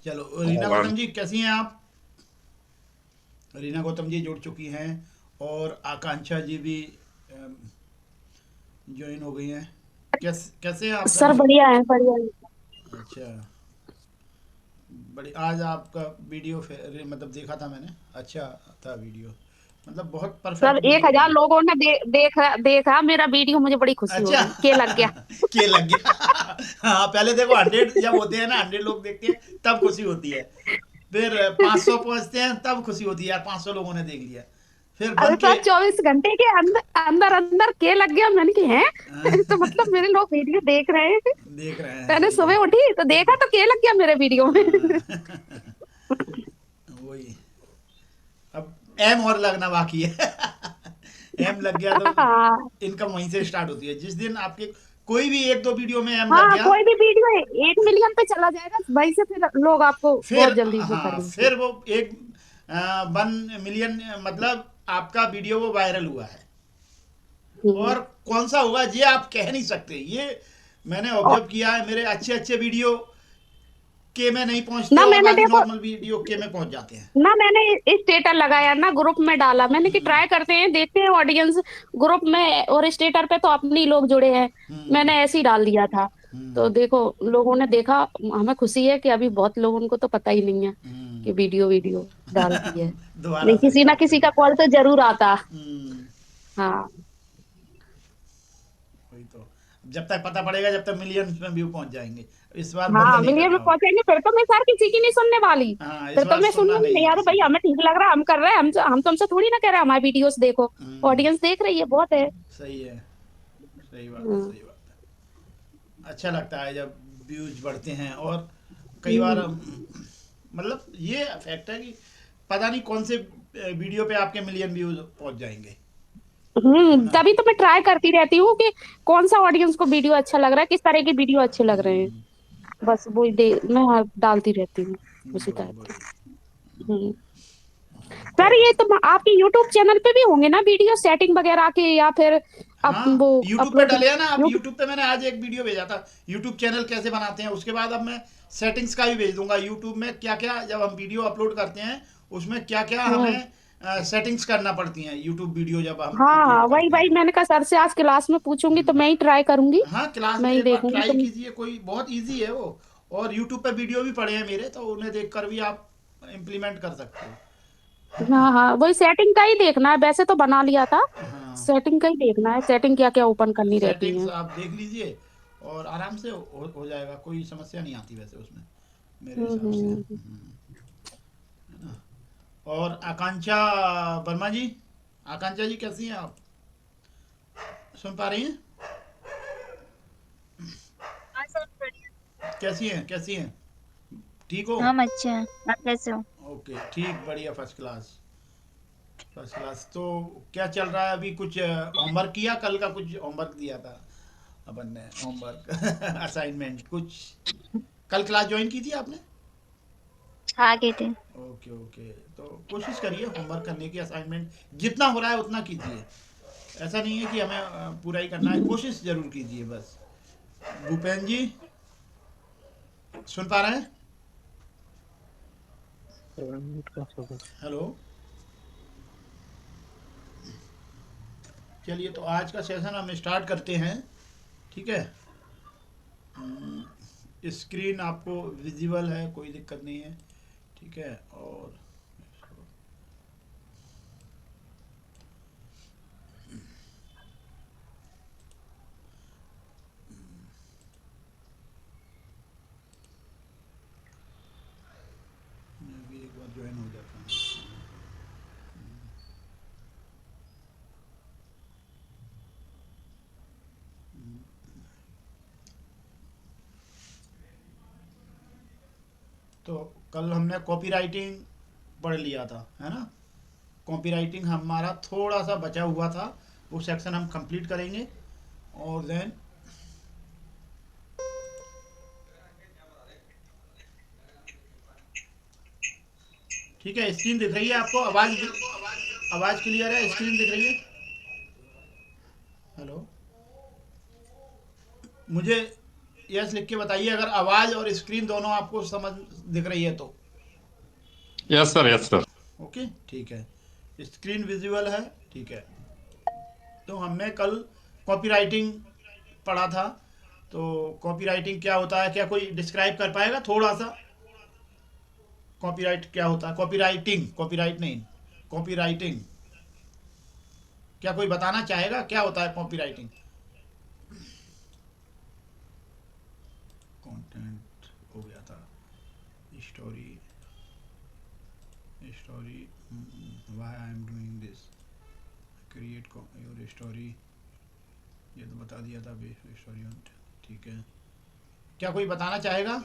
चलो, रीना गौतम जी कैसी हैं आप? रीना गौतम जी जुड़ चुकी हैं, और आकांक्षा जी भी ज्वाइन हो गई हैं। कैसे हैं आप सर सभी? बढ़िया है, बढ़िया है। अच्छा, बड़ी आज आपका वीडियो मतलब देखा था मैंने, अच्छा था वीडियो, मतलब बहुत सर परफेक्ट एक वीडियो हजार बना। लोगों ने देखा देखा मेरा वीडियो, मुझे बड़ी खुशी हो अच्छा। गई, के लग गया। के लग गया। हाँ, पहले देखो 100 जब होते हैं ना, 100 लोग देखते हैं तब खुशी होती है। फिर 500 पहुंचते हैं तब खुशी होती है, यार 500 लोगों ने देख लिया। फिर अरे बन के सर 24 घंटे के अंदर अंदर अंदर के लग गया, मैंने कि है तो मतलब मेरे लोग वीडियो देख रहे हैं। देख रहे हैं, मैंने सही है। सुबह उठी तो देखा तो के लग गया मेरे वीडियो में। हाँ। वही, अब एम और लगना बाकी है। एम लग गया तो हाँ। इनकम वहीं से स्टार्ट होती है, जिस दिन आपके कोई भी एक दो वीडियो में एम लग हाँ, गया। कोई भी वीडियो 1 मिलियन पे चला जाएगा वहीं से फिर लोग आपको फिर बहुत जल्दी वो हाँ, करेंगे। फिर वो एक 1 मिलियन, मतलब आपका वीडियो वो वायरल हुआ है। हम्म। और कौन सा होगा ये आप कह नहीं सकते, ये मैंने और ऑब्जर्व किया है, मेरे अच्छे अच्छे वीडियो के में नहीं पहुंचते, ना और मैंने बाकी देखो, नॉर्मल वीडियो के में पहुंच जाते हैं। ना मैंने स्टेटस लगाया ना, ग्रुप में डाला मैंने कि हम्म। ट्राई करते हैं, देखते हैं ऑडियंस ग्रुप में, और स्टेटस पे तो अपने ही लोग जुड़े हैं। हम्म। मैंने ऐसे ही डाल दिया था। तो हम्म। देखो लोगों ने देखा। हमें खुशी है कि अभी बहुत लोगों को तो पता ही नहीं है हम्म। कि वीडियो वीडियो डालती है। दोबारा नहीं, से किसी ना स्टार्ट किसी करना। का कॉल तो जरूर आता। हम्म। हाँ। वही तो, जब तक पता पड़ेगा, जब तक मिलियंस में व्यू पहुंच जाएंगे। इस बार बंद हाँ, नहीं मिलियन में करना हो। पहुंचेंगे फिर तो मैं सर किसी की नहीं सुनने वाली। हाँ, इस फिर तो बार मैं सुनना सुनूंगी नहीं नहीं है यार, किसी भाई की। हमें ठीक लग रहा है, हम कर रहे हैं, हम तुमसे थोड़ी ना कह रहे हैं हमारी वीडियोस देखो। हम्म। ऑडियंस देख रही है, बहुत है। सही है। सही बात है, हम्म। सही बात है। अच्छा लगता है जब व्यूज बढ़ते हैं, और कई बार हम्म। मतलब ये फैक्ट है कि पता नहीं कौन से वीडियो पे आपके मिलियन व्यूज पहुंच जाएंगे, है ना। तभी तो मैं ट्राई करती रहती हूँ कि कौन सा ऑडियंस को वीडियो अच्छा लग रहा है, किस तरह की वीडियो अच्छे लग रहे हैं। हम्म। बस वो मैं डालती रहती हूँ उसी वही टाइप वही। का। हम्म। तो सर ये तो आपके यूट्यूब चैनल पे भी होंगे ना वीडियो सेटिंग वगैरह के, या फिर हाँ, वो यूट्यूब पे अपलोड डाले हैं ना आप, यूट्यूब। यूट्यूब पे मैंने आज एक वीडियो भेजा था, यूट्यूब चैनल कैसे बनाते हैं, उसके बाद अब मैं सेटिंग्स का भी भेज दूंगा। यूट्यूब में क्या क्या, जब हम वीडियो अपलोड करते हैं उसमें क्या क्या हम्म। हमें सेटिंग्स करना पड़ती हैं, यूट्यूब वीडियो जब हम हाँ हाँ, अपलोड वही करते वही हैं। मैंने कहा सर से आज क्लास में पूछूंगी, तो मैं ही ट्राई करूंगी। हाँ, क्लास में मैं ही एक बार देखूंगी ट्राई तो। कीजिए, कोई बहुत इजी है वो। और यूट्यूब पे वीडियो भी पड़े हैं मेरे, तो उन्हें देखकर भी आप इम्प्लीमेंट कर सकते हो। हाँ हाँ, वही सेटिंग का ही देखना है, वैसे तो बना लिया था। हाँ, सेटिंग का ही देखना है, सेटिंग क्या क्या ओपन करनी रहती सेटिंग्स है। आप देख लीजिए, और आराम से हो जाएगा, कोई समस्या नहीं आती वैसे उसमें, मेरे हिसाब से। हम्म। और आकांक्षा वर्मा जी, आकांक्षा जी कैसी हैं आप? सुन पा रही हैं? हाँ सब बढ़िया। कैसी हैं, कैसी हैं? ठीक हो? हम अच्छे हैं, आप कैसे हो? ओके, ठीक, बढ़िया, फर्स्ट क्लास। First class. तो क्या चल रहा है अभी? कुछ होमवर्क किया? कल का कुछ होमवर्क दिया था अपन ने, होमवर्क असाइनमेंट कुछ? कल क्लास ज्वाइन की थी आपने? आ गए थे। Okay okay. तो कोशिश करिए होमवर्क करने की, असाइनमेंट जितना हो रहा है उतना कीजिए। ऐसा नहीं है कि हमें पूरा ही करना है, कोशिश जरूर कीजिए बस। भूपेन जी, सुन पा रहे हैं? हेलो। चलिए, तो आज का सेशन हम स्टार्ट करते हैं, ठीक है। स्क्रीन आपको विजिबल है, कोई दिक्कत नहीं है, ठीक है। और मैं भी एक बार ज्वाइन हो जाता हूँ। तो कल हमने कॉपी राइटिंग पढ़ लिया था, है ना। कॉपी राइटिंग हमारा थोड़ा सा बचा हुआ था, वो सेक्शन हम कंप्लीट करेंगे। और देन, ठीक है, स्क्रीन दिख रही है आपको? आवाज़, आवाज़ क्लियर है? स्क्रीन दिख रही है? हेलो। मुझे यस लिख के बताइए अगर आवाज़ और स्क्रीन दोनों आपको समझ दिख रही है तो। Yes sir, yes sir. Okay ठीक है, स्क्रीन विजुअल है, ठीक है। तो हमने कल कॉपीराइटिंग पढ़ा था, तो कॉपीराइटिंग क्या होता है, क्या कोई डिस्क्राइब कर पाएगा थोड़ा सा? कॉपीराइट क्या होता है? कॉपीराइटिंग, कॉपीराइट नहीं, कॉपीराइटिंग क्या कोई बताना चाहेगा क्या होता है कॉपीराइटिंग? कंटेंट हो गया था, story, story, why I am doing this, create your story, ये तो बता दिया था स्टोरी, ठीक है। क्या कोई बताना चाहेगा?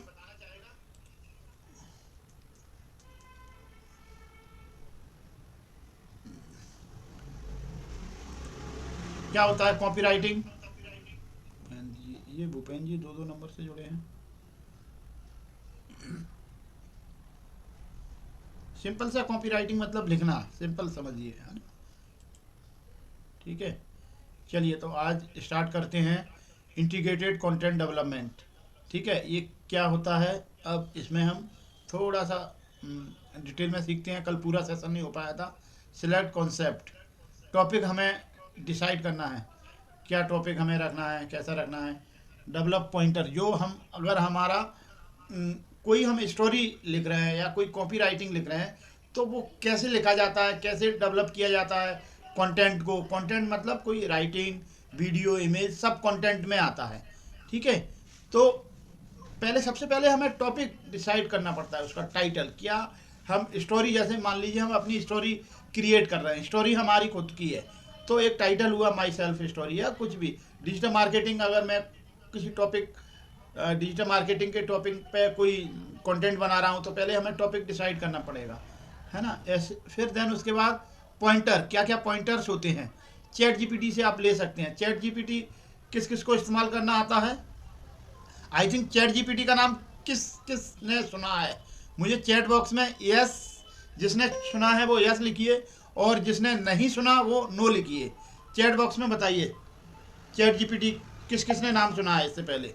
क्या होता है कॉपीराइटिंग? ये भूपेन जी 2-2 नंबर से जुड़े हैं। सिंपल सा कॉपीराइटिंग मतलब लिखना, सिंपल समझिए, है ना? ठीक है, चलिए तो आज स्टार्ट करते हैं इंटीग्रेटेड कंटेंट डेवलपमेंट। ठीक है, ये क्या होता है अब इसमें हम थोड़ा सा डिटेल में सीखते हैं। कल पूरा सेशन नहीं हो पाया था। सिलेक्ट कॉन्सेप्ट, टॉपिक हमें डिसाइड करना है, क्या टॉपिक हमें रखना है, कैसा रखना है। डेवलप पॉइंटर, जो हम अगर हमारा कोई हम स्टोरी लिख रहे हैं या कोई कॉपी राइटिंग लिख रहे हैं तो वो कैसे लिखा जाता है, कैसे डेवलप किया जाता है कंटेंट को। कंटेंट मतलब कोई राइटिंग, वीडियो, इमेज सब कंटेंट में आता है। ठीक है, तो पहले सबसे पहले हमें टॉपिक डिसाइड करना पड़ता है, उसका टाइटल क्या। हम स्टोरी, जैसे मान लीजिए हम अपनी स्टोरी क्रिएट कर रहे हैं, स्टोरी हमारी खुद की है, तो एक टाइटल हुआ माई सेल्फ स्टोरी या कुछ भी। डिजिटल मार्केटिंग, अगर मैं किसी टॉपिक, डिजिटल मार्केटिंग के टॉपिक पे कोई कंटेंट बना रहा हूँ तो पहले हमें टॉपिक डिसाइड करना पड़ेगा, है ना। ऐसे फिर देन उसके बाद पॉइंटर, क्या क्या पॉइंटर्स होते हैं। चैट जीपीटी से आप ले सकते हैं। चैट जीपीटी किस किस को इस्तेमाल करना आता है? आई थिंक चैट जीपीटी का नाम किस किस ने सुना है? मुझे चैट बॉक्स में यस, जिसने सुना है वो यस लिखिए, और जिसने नहीं सुना वो नो लिखिए। चैट बॉक्स में बताइए चैट जीपीटी किस किस ने नाम सुना है इससे पहले।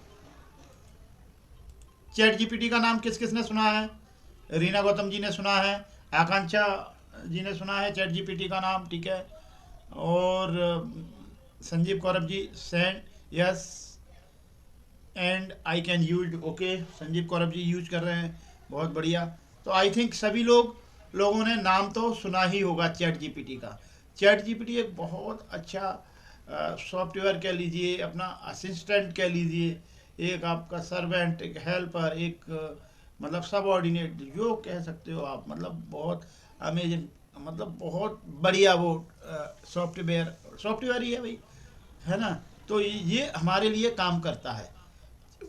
चैट जीपीटी का नाम किस किस ने सुना है? रीना गौतम जी ने सुना है, आकांक्षा जी ने सुना है चैट जीपीटी का नाम, ठीक है। और Sanjeev Kaurav ji send yes and I can use, okay. Sanjeev Kaurav ji use कर रहे हैं, बहुत बढ़िया। तो आई थिंक सभी लोगों ने नाम तो सुना ही होगा चैट जीपीटी का। चैट जीपीटी एक बहुत अच्छा सॉफ्टवेयर कह लीजिए, अपना असिस्टेंट कह लीजिए, एक आपका सर्वेंट, एक हेल्पर, एक मतलब सबऑर्डिनेट, जो कह सकते हो आप। मतलब बहुत अमेजिंग, मतलब बहुत बढ़िया वो सॉफ्टवेयर ही है भाई, है ना। तो ये हमारे लिए काम करता है।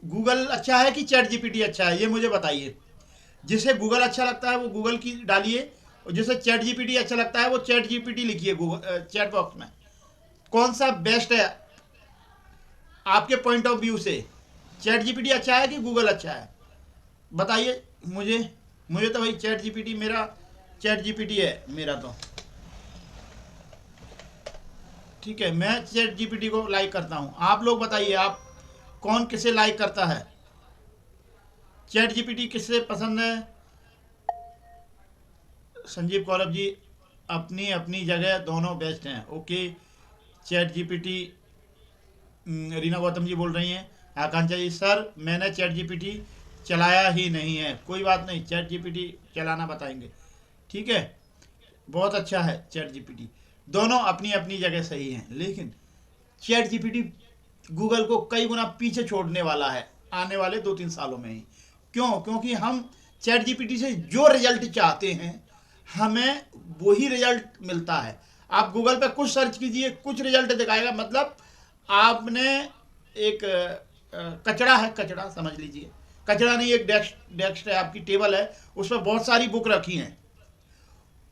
गूगल अच्छा है कि चैट जीपीटी अच्छा है, ये मुझे बताइए। जिसे गूगल अच्छा लगता है वो गूगल की डालिए, और जिसे चैट जीपीटी अच्छा लगता है वो चैट जीपीटी लिखिए गूगल चैट बॉक्स में। कौन सा बेस्ट है आपके पॉइंट ऑफ व्यू से? चैट जीपीटी अच्छा है कि गूगल अच्छा है? बताइए मुझे तो भाई चैट जीपीटी, मेरा चैट जीपीटी है मेरा तो। ठीक है, मैं चैट जीपीटी को लाइक करता हूँ। आप लोग बताइए आप कौन किसे लाइक करता है? चैट जीपीटी किससे पसंद है? संजीव कौरव जी अपनी अपनी जगह दोनों बेस्ट हैं, okay. ChatGPT, Reena Gautam ji बोल रही हैं। आकांक्षा जी सर मैंने चैट जीपीटी चलाया ही नहीं है। कोई बात नहीं, चैट जीपीटी चलाना बताएंगे, ठीक है। बहुत अच्छा है चैट जीपीटी, दोनों अपनी अपनी जगह सही हैं। लेकिन चैट जीपीटी गूगल को कई गुना पीछे छोड़ने वाला है आने वाले 2-3 सालों में ही। क्यों? क्योंकि हम चैट जीपीटी से जो रिजल्ट चाहते हैं हमें वही रिजल्ट मिलता है। आप गूगल पे कुछ सर्च कीजिए, कुछ रिजल्ट दिखाएगा। मतलब आपने एक कचड़ा है, कचड़ा समझ लीजिए, कचड़ा नहीं, एक डेस्क है आपकी, टेबल है, उसमें बहुत सारी बुक रखी हैं,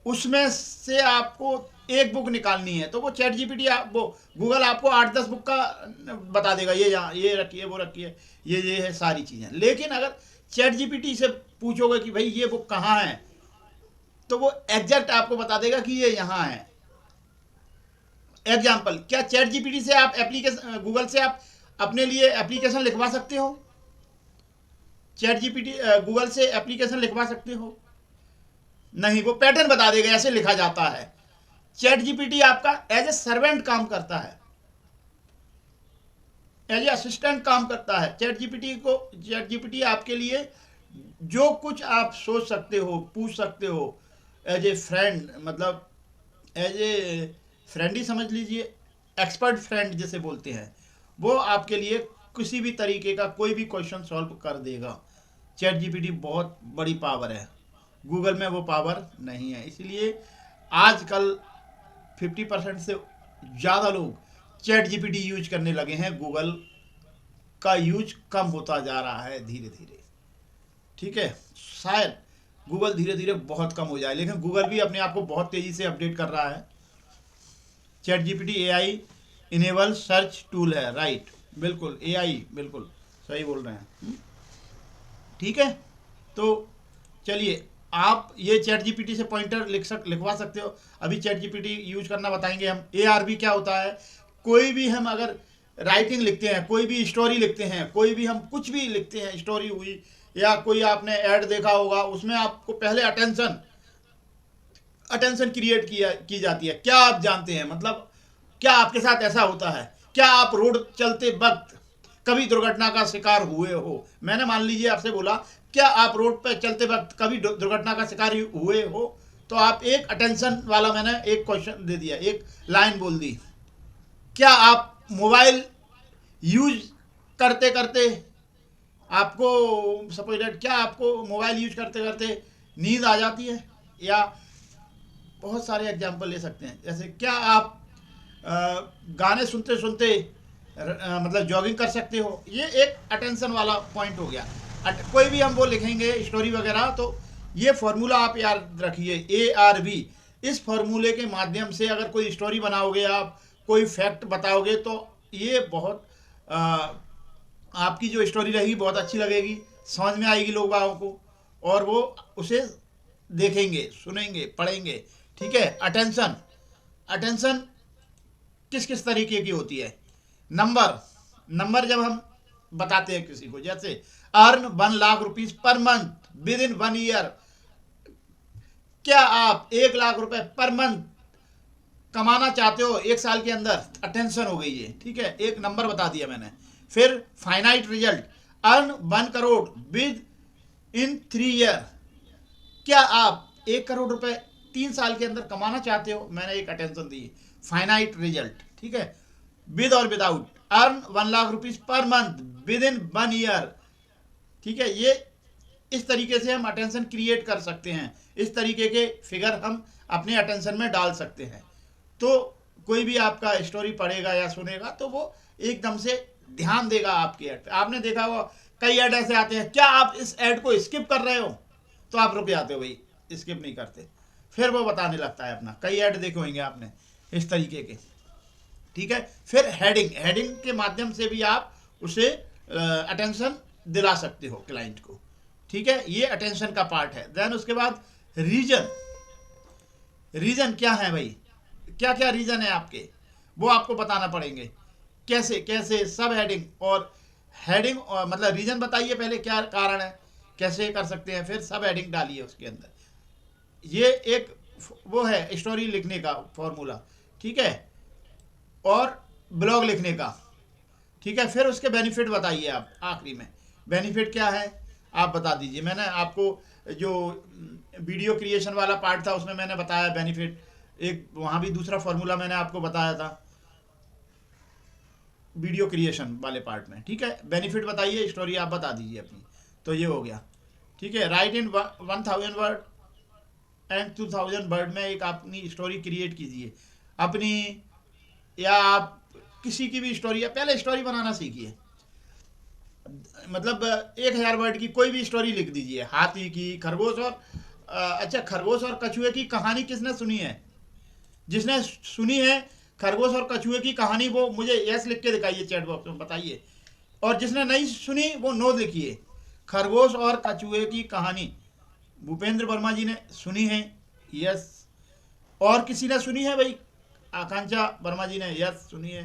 उसमें से आपको एक बुक निकालनी है, तो वो चैट जीपीटी वो गूगल आपको 8-10 बुक का बता देगा, ये यहाँ ये रखी है, वो रखी है, ये है सारी चीज़ें। लेकिन अगर चैट जीपीटी से पूछोगे कि भाई ये बुक कहाँ है, तो वो एग्जैक्ट आपको बता देगा कि ये यहाँ है। एग्जाम्पल, क्या चैट जीपीटी से आप एप्लीकेशन, गूगल से आप अपने लिए एप्लीकेशन लिखवा सकते हो? चैट जीपीटी गूगल से एप्लीकेशन लिखवा सकते हो? नहीं, वो पैटर्न बता देगा ऐसे लिखा जाता है। चैट जीपीटी आपका एज ए सर्वेंट काम करता है, एज ए असिस्टेंट काम करता है। चैट जीपीटी आपके लिए जो कुछ आप सोच सकते हो, पूछ सकते हो, एज ए फ्रेंड, मतलब एज ए फ्रेंड ही समझ लीजिए, एक्सपर्ट फ्रेंड जिसे बोलते हैं, वो आपके लिए किसी भी तरीके का कोई भी क्वेश्चन सॉल्व कर देगा। चैट जीपीटी बहुत बड़ी पावर है, गूगल में वो पावर नहीं है। इसलिए आजकल 50% से ज़्यादा लोग चैट जीपीटी यूज करने लगे हैं, गूगल का यूज कम होता जा रहा है धीरे धीरे। ठीक है, शायद गूगल धीरे धीरे बहुत कम हो जाए, लेकिन गूगल भी अपने आप को बहुत तेज़ी से अपडेट कर रहा है। Chat GPT AI enable search tool है, राइट, बिल्कुल एआई, बिल्कुल सही बोल रहे हैं। ठीक है, तो चलिए आप ये चैट जीपीटी से पॉइंटर लिखवा सकते हो। अभी चैट जीपीटी यूज करना बताएंगे हम। एआरबी क्या होता है? कोई भी हम अगर राइटिंग लिखते हैं, कोई भी स्टोरी लिखते हैं, कोई भी हम कुछ भी लिखते हैं, स्टोरी हुई या कोई आपने ऐड देखा होगा, उसमें आपको पहले अटेंशन क्रिएट की जाती है। क्या आप जानते हैं, मतलब क्या आपके साथ ऐसा होता है? क्या आप रोड चलते वक्त कभी दुर्घटना का शिकार हुए हो? मैंने मान लीजिए आपसे बोला, क्या आप रोड पर चलते वक्त कभी दुर्घटना का शिकार हुए हो? तो आप एक अटेंशन वाला मैंने एक क्वेश्चन दे दिया, एक लाइन बोल दी। क्या आप मोबाइल यूज करते करते आपको सपोज दैट, क्या आपको मोबाइल यूज करते करते नींद आ जाती है? या बहुत सारे एग्जाम्पल ले सकते हैं, जैसे क्या आप गाने सुनते सुनते मतलब जॉगिंग कर सकते हो? ये एक अटेंशन वाला पॉइंट हो गया। कोई भी हम वो लिखेंगे स्टोरी वगैरह, तो ये फार्मूला आप याद रखिए, ARB। इस फार्मूले के माध्यम से अगर कोई स्टोरी बनाओगे, आप कोई फैक्ट बताओगे, तो ये बहुत आपकी जो स्टोरी रहेगी बहुत अच्छी लगेगी, समझ में आएगी लोग बागों को, और वो उसे देखेंगे, सुनेंगे, पढ़ेंगे। ठीक है, अटेंशन किस किस तरीके की होती है? नंबर जब हम बताते हैं किसी को, जैसे earn 1 lakh rupees per month with in 1 year. क्या आप 1 लाख रुपए पर मंथ कमाना चाहते हो 1 साल के अंदर? अटेंशन हो गई है। ठीक है, एक नंबर बता दिया मैंने। फिर finite result, earn 1 crore with in 3 year. क्या आप 1 करोड़ रुपए 3 साल के अंदर कमाना चाहते हो? मैंने एक अटेंशन दी, फाइनाइट रिजल्ट। ठीक है, विद और without, earn 1 lakh rupees per month with in 1 year. ठीक है, ये इस तरीके से हम अटेंशन क्रिएट कर सकते हैं। इस तरीके के फिगर हम अपने अटेंशन में डाल सकते हैं, तो कोई भी आपका स्टोरी पढ़ेगा या सुनेगा तो वो एकदम से ध्यान देगा आपकी ऐड पे। आपने देखा होगा कई ऐड ऐसे आते हैं, क्या आप इस ऐड को स्किप कर रहे हो? तो आप रुक जाते हो, भाई स्किप नहीं करते, फिर वो बताने लगता है अपना। कई ऐड देखे होंगे आपने इस तरीके के। ठीक है, फिर हेडिंग के माध्यम से भी आप उसे अटेंशन दिला सकते हो क्लाइंट को। ठीक है, ये अटेंशन का पार्ट है। देन उसके बाद रीजन क्या है भाई? क्या क्या रीजन है आपके, वो आपको बताना पड़ेंगे। कैसे सब हेडिंग और मतलब रीजन बताइए पहले, क्या कारण है, कैसे कर सकते हैं, फिर सब हेडिंग डालिए उसके अंदर। ये एक वो है स्टोरी लिखने का फॉर्मूला। ठीक है, और ब्लॉग लिखने का। ठीक है, फिर उसके बेनिफिट बताइए आप आखिरी में। बेनिफिट क्या है आप बता दीजिए। मैंने आपको जो वीडियो क्रिएशन वाला पार्ट था उसमें मैंने बताया बेनिफिट, एक वहाँ भी दूसरा फॉर्मूला मैंने आपको बताया था वीडियो क्रिएशन वाले पार्ट में। ठीक है, बेनिफिट बताइए, स्टोरी आप बता दीजिए अपनी। तो ये हो गया। ठीक है, right in 1000 word and 2000 word में एक अपनी स्टोरी क्रिएट कीजिए अपनी, या आप किसी की भी स्टोरी, या पहले स्टोरी बनाना सीखिए। मतलब 1000 वर्ड की कोई भी स्टोरी लिख दीजिए। हाथी की, खरगोश और खरगोश और कछुए की कहानी किसने सुनी है? जिसने सुनी है खरगोश और कछुए की कहानी, वो मुझे यस लिख के दिखाइए चैट बॉक्स में, बताइए। और जिसने नहीं सुनी वो नो लिखिए। खरगोश और कछुए की कहानी भूपेंद्र वर्मा जी ने सुनी है, यस। और किसी ने सुनी है भाई? आकांक्षा वर्मा जी ने यस सुनी है।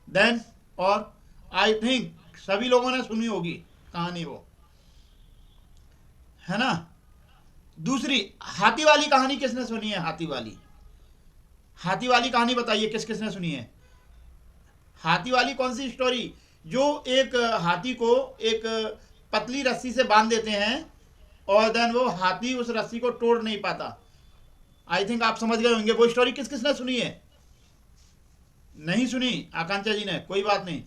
देन और आई थिंक सभी लोगों ने सुनी होगी कहानी वो। है ना। दूसरी, हाथी वाली कहानी किसने सुनी है? हाथी वाली, हाथी वाली कहानी बताइए किस किसने सुनी है? हाथी वाली कौन सी स्टोरी? जो एक हाथी को एक पतली रस्सी से बांध देते हैं और देन वो हाथी उस रस्सी को तोड़ नहीं पाता। आई थिंक आप समझ गए होंगे वो स्टोरी किस किसने सुनी है। नहीं सुनी आकांक्षा जी ने, कोई बात नहीं।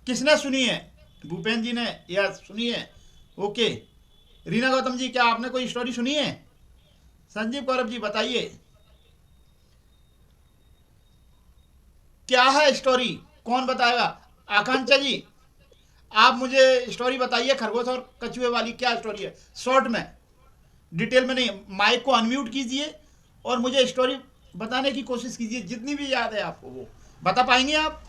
किसने सुनी है? भूपेंद्र जी ने या सुनी है? ओके। रीना गौतम जी, क्या आपने कोई स्टोरी सुनी है? संजीव कौरव जी बताइए क्या है स्टोरी, कौन बताएगा? आकांक्षा जी आप मुझे स्टोरी बताइए, खरगोश और कछुए वाली क्या स्टोरी है, शॉर्ट में, डिटेल में नहीं। माइक को अनम्यूट कीजिए और मुझे स्टोरी बताने की कोशिश कीजिए, जितनी भी याद है आपको वो बता पाएंगे आप?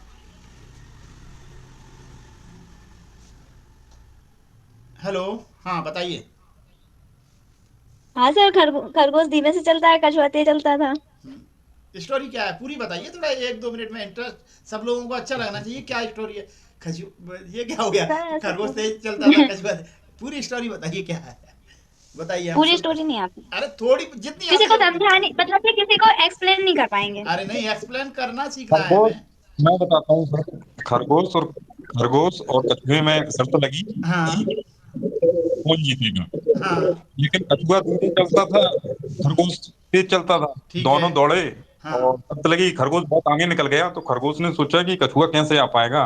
हेलो, हाँ बताइए। हाँ सर, खरगोश धीमे से चलता है, कछुआ तेज चलता था। स्टोरी क्या है पूरी बताइए थोड़ा, 1-2 मिनट में। इंटरेस्ट सब लोगों को अच्छा लगना चाहिए। क्या स्टोरी है? खजू ये क्या हो गया? सर ऐसा खरगोश तो तेज चलता था, कछुआ पूरी स्टोरी बताइए क्या है, बताइए हम पूरी सुन। स्टोरी नहीं आती, अरे थोड़ी जितनी किसी आती को है उतनी। समझाने मतलब कि किसी को एक्सप्लेन नहीं कर पाएंगे। अरे नहीं, एक्सप्लेन करना सीखना है खरगोश, हमें। मैं बताता हूँ सर। खरगोश और कछुए में शर्त लगी हाँ कि कौन जीतेगा। हाँ लेकिन कछुआ धीरे चलता था, खरगोश तेज चलता था। ठीक है। दोनों दौड़े हाँ। और शर्त लगी, खरगोश बहुत आगे निकल गया तो खरगोश ने सोचा कि कछुआ कैसे आ पाएगा,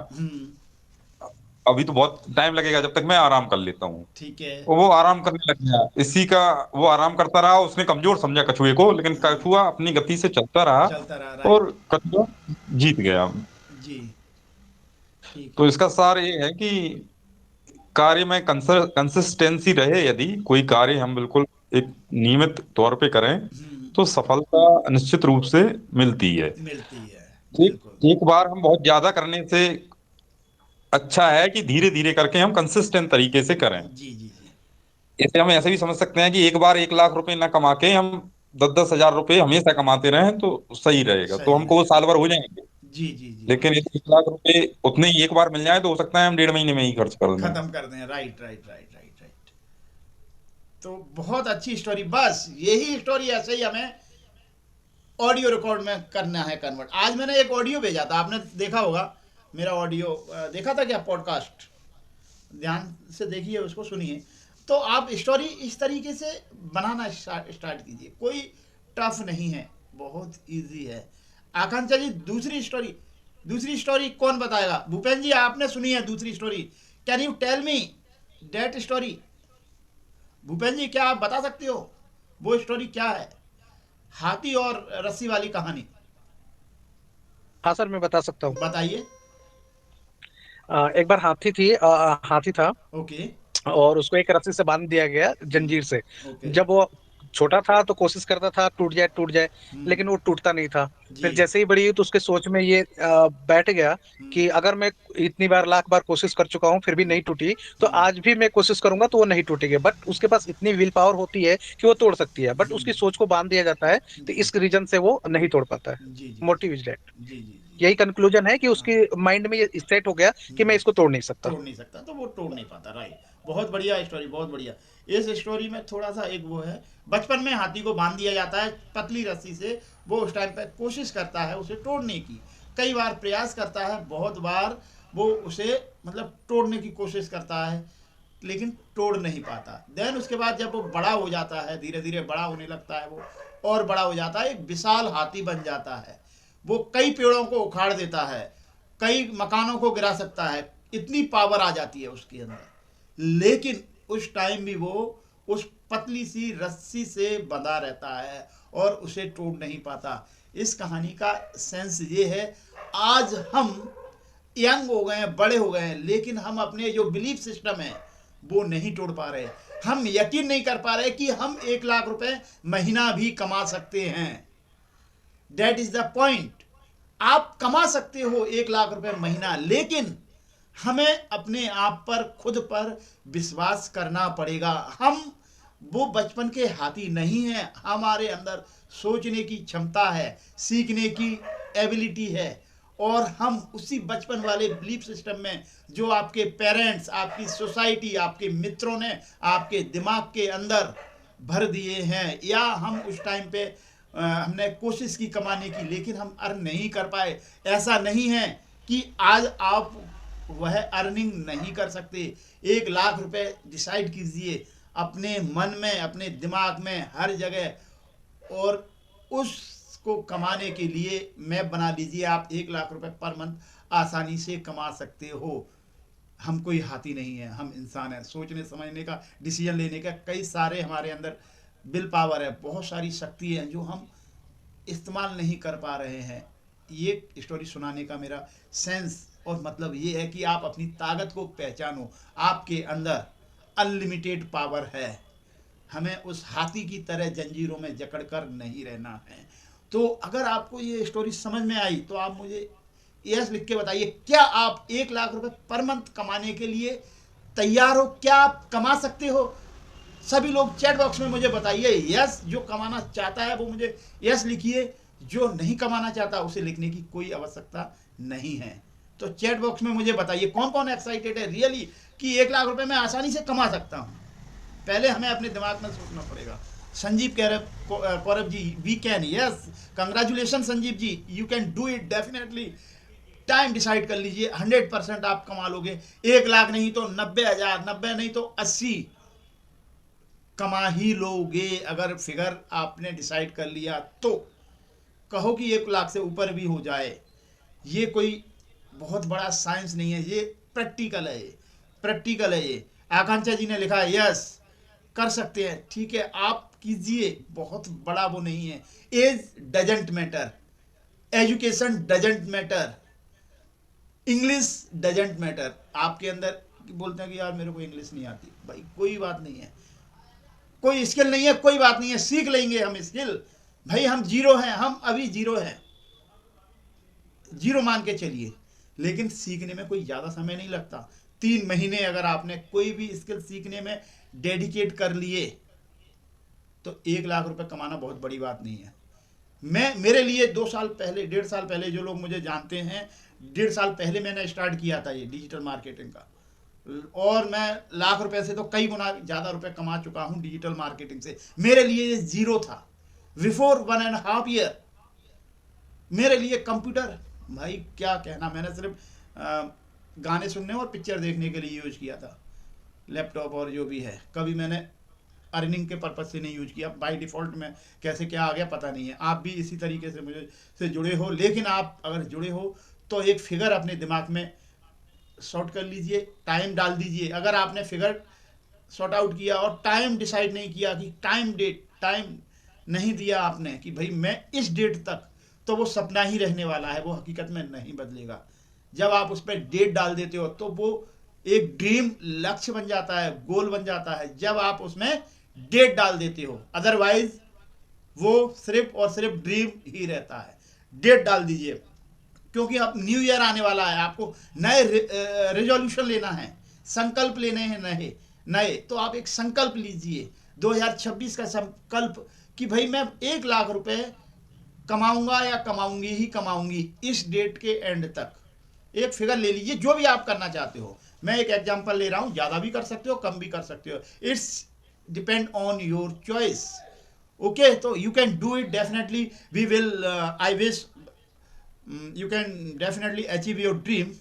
अभी तो बहुत टाइम लगेगा, जब तक मैं आराम कर लेता हूँ। ठीक है। वो आराम करने लग गया, इसी का वो आराम करता रहा। उसने कमजोर समझा कछुए को, लेकिन हाँ, कछुआ अपनी गति से चलता रहा चलता रहा, राइट। और कछुआ जीत गया। जी, ठीक तो है। इसका सार ये है कि कार्य में कंसिस्टेंसी रहे, यदि कोई कार्य हम बिल्कुल एक नियमित तौर पे करें तो सफलता निश्चित रूप से मिलती है। मिलती है, एक बिल्कुल। एक बार हम बहुत ज्यादा करने से अच्छा है कि धीरे धीरे करके हम कंसिस्टेंट तरीके से करें। जी जी जी। इसे हम ऐसे भी समझ सकते हैं कि एक बार 1 लाख रुपए ना कमा के हम 10-10 हजार रुपए हमेशा कमाते रहें तो सही रहेगा, तो सही हमको वो रहेगा। साल भर हो जाएंगे। जी जी जी। लेकिन यदि 1 लाख रुपए उतने ही एक बार मिल जाए तो हो सकता है हम 1.5 महीने में ही खर्च कर दें। खत्म कर दें, right right right right right. तो बहुत अच्छी स्टोरी, बस यही स्टोरी ऐसे ही हमें ऑडियो रिकॉर्ड में करना है कन्वर्ट। आज मैंने एक ऑडियो भेजा था, आपने देखा होगा मेरा ऑडियो, देखा था क्या पॉडकास्ट? ध्यान से देखिए उसको, सुनिए। तो आप स्टोरी इस तरीके से बनाना स्टार्ट कीजिए, कोई टफ नहीं है, बहुत इजी है। आकांक्षा जी दूसरी स्टोरी कौन बताएगा? भूपेंद्र जी आपने सुनी है दूसरी story, can you tell me that story? Bhupendra ji क्या आप बता सकते हो वो स्टोरी क्या है, हाथी और रस्सी वाली कहानी? हाँ सर, मैं बता सकता हूँ। बताइए। एक बार हाथी था ओके। और उसको एक रस्सी से बांध दिया गया, जंजीर से। ओके। जब वो छोटा था तो कोशिश करता था टूट जाए टूट जाए, लेकिन वो टूटता नहीं था। जी। फिर जैसे ही बड़ी हुई तो उसके सोच में ये बैठ गया कि अगर मैं इतनी बार लाख बार कोशिश कर चुका हूँ फिर भी नहीं टूटी, तो आज भी मैं कोशिश करूंगा तो वो नहीं टूटेगी। बट उसके पास इतनी विल पावर होती है कि वो तोड़ सकती है, बट उसकी सोच को बांध दिया जाता है, तो जी इस रीजन से वो नहीं तोड़ पाता है। जी जी मोटिव इज दैट। जी जी जी। यही कंक्लूजन है कि उसके माइंड में ये सेट हो गया कि मैं इसको तोड़ नहीं सकता। तोड़ नहीं सकता तो वो तोड़ नहीं पाता, राइट। बहुत बढ़िया स्टोरी, बहुत बढ़िया। इस स्टोरी में थोड़ा सा एक वो है, बचपन में हाथी को बांध दिया जाता है पतली रस्सी से। वो उस टाइम पे कोशिश करता है उसे तोड़ने की, कई बार प्रयास करता है, बहुत बार वो उसे मतलब तोड़ने की कोशिश करता है, लेकिन तोड़ नहीं पाता। देन उसके बाद जब वो बड़ा हो जाता है, धीरे धीरे बड़ा होने लगता है वो, और बड़ा हो जाता है, एक विशाल हाथी बन जाता है। वो कई पेड़ों को उखाड़ देता है, कई मकानों को गिरा सकता है, इतनी पावर आ जाती है उसके अंदर। लेकिन उस टाइम भी वो उस पतली सी रस्सी से बंधा रहता है और उसे तोड़ नहीं पाता। इस कहानी का सेंस ये है, आज हम यंग हो गए हैं, बड़े हो गए हैं, लेकिन हम अपने जो बिलीफ सिस्टम है वो नहीं तोड़ पा रहे। हम यकीन नहीं कर पा रहे कि हम 1 लाख रुपए महीना भी कमा सकते हैं। That is the point. आप कमा सकते हो 1 लाख रुपए महीना, लेकिन हमें अपने आप पर, खुद पर विश्वास करना पड़ेगा। हम वो बचपन के हाथी नहीं हैं, हमारे अंदर सोचने की क्षमता है, सीखने की एबिलिटी है, और हम उसी बचपन वाले बिलीफ सिस्टम में जो आपके पेरेंट्स, आपकी सोसाइटी, आपके मित्रों ने आपके दिमाग के अंदर भर दिए हैं, या हम उस टाइम पे हमने कोशिश की कमाने की लेकिन हम अर्न नहीं कर पाए। ऐसा नहीं है कि आज आप वह अर्निंग नहीं कर सकते। 1 लाख रुपए डिसाइड कीजिए अपने मन में, अपने दिमाग में, हर जगह, और उसको कमाने के लिए मैप बना लीजिए। आप 1 लाख रुपए पर मंथ आसानी से कमा सकते हो। हम कोई हाथी नहीं है, हम इंसान हैं। सोचने समझने का, डिसीजन लेने का कई सारे हमारे अंदर विल पावर है, बहुत सारी शक्ति है जो हम इस्तेमाल नहीं कर पा रहे हैं। ये स्टोरी सुनाने का मेरा सेंस और मतलब ये है कि आप अपनी ताकत को पहचानो। आपके अंदर अनलिमिटेड पावर है। हमें उस हाथी की तरह जंजीरों में जकड़ कर नहीं रहना है। तो अगर आपको ये स्टोरी समझ में आई तो आप मुझे यस लिख के बताइए, क्या आप 1 लाख रुपए पर मंथ कमाने के लिए तैयार हो? क्या आप कमा सकते हो? सभी लोग चैट बॉक्स में मुझे बताइए यस। जो कमाना चाहता है वो मुझे यस लिखिए, जो नहीं कमाना चाहता उसे लिखने की कोई आवश्यकता नहीं है। तो चैट बॉक्स में मुझे बताइए कौन कौन एक्साइटेड है रियली कि 1 लाख रुपए मैं आसानी से कमा सकता हूँ। पहले हमें अपने दिमाग में सोचना पड़ेगा। Sanjeev Kaurav ji, we can, yes, congratulation Sanjeev ji, you can do it definitely. Time decide कर लीजिए, 100% आप कमा लोगे। 1 लाख नहीं तो 90,000, 90 नहीं तो 80 कमा ही लोगे अगर फिगर आपने डिसाइड कर लिया तो। कहो कि 1 लाख से ऊपर भी हो जाए, ये कोई बहुत बड़ा साइंस नहीं है, ये प्रैक्टिकल है, ये प्रैक्टिकल है। ये आकांक्षा जी ने लिखा है यस, कर सकते हैं, ठीक है, आप कीजिए, बहुत बड़ा वो नहीं है। Age doesn't matter, education doesn't matter, English doesn't matter. आपके अंदर बोलते हैं कि यार मेरे को इंग्लिश नहीं आती, भाई कोई बात नहीं है, कोई स्किल नहीं है, कोई बात नहीं है, सीख लेंगे हम स्किल। भाई हम जीरो हैं, हम अभी जीरो हैं, जीरो मान के चलिए, लेकिन सीखने में कोई ज़्यादा समय नहीं लगता। 3 महीने अगर आपने कोई भी स्किल सीखने में डेडिकेट कर लिए तो 1 लाख रुपए कमाना बहुत बड़ी बात नहीं है। मेरे लिए 2 साल पहले, 1.5 साल पहले, जो लोग मुझे जानते हैं, 1.5 साल पहले मैंने स्टार्ट किया था ये डिजिटल मार्केटिंग का, और मैं लाख रुपए से तो कई गुना ज़्यादा रुपए कमा चुका हूँ डिजिटल मार्केटिंग से। मेरे लिए ये जीरो था। बिफोर 1.5 ईयर मेरे लिए कंप्यूटर, भाई क्या कहना, मैंने सिर्फ गाने सुनने और पिक्चर देखने के लिए यूज किया था, लैपटॉप और जो भी है। कभी मैंने अर्निंग के पर्पज से नहीं यूज किया। बाय डिफ़ॉल्ट में कैसे क्या आ गया पता नहीं है। आप भी इसी तरीके से मुझे से जुड़े हो, लेकिन आप अगर जुड़े हो तो एक फिगर अपने दिमाग में सॉर्ट कर लीजिए, टाइम डाल दीजिए। अगर आपने फिगर सॉर्ट आउट किया और टाइम डिसाइड नहीं किया कि टाइम नहीं दिया आपने कि भाई मैं इस डेट तक, तो वो सपना ही रहने वाला है, वो हकीकत में नहीं बदलेगा। जब आप उस पर डेट डाल देते हो तो वो एक ड्रीम लक्ष्य बन जाता है, गोल बन जाता है, जब आप उसमें डेट डाल देते हो। अदरवाइज वो सिर्फ और सिर्फ ड्रीम ही रहता है। डेट डाल दीजिए, क्योंकि अब न्यू ईयर आने वाला है, आपको नए रेजोल्यूशन लेना है, संकल्प लेने हैं नए। तो आप एक संकल्प लीजिए 2026 का संकल्प कि भाई मैं 1 लाख रुपए कमाऊंगा या कमाऊंगी ही कमाऊंगी इस डेट के एंड तक। एक फिगर ले लीजिए, जो भी आप करना चाहते हो। मैं एक एग्जांपल ले रहा हूं, ज़्यादा भी कर सकते हो, कम भी कर सकते हो, it's depend on your choice. Okay, तो you can do it definitely. We will, I wish you can definitely achieve your dream.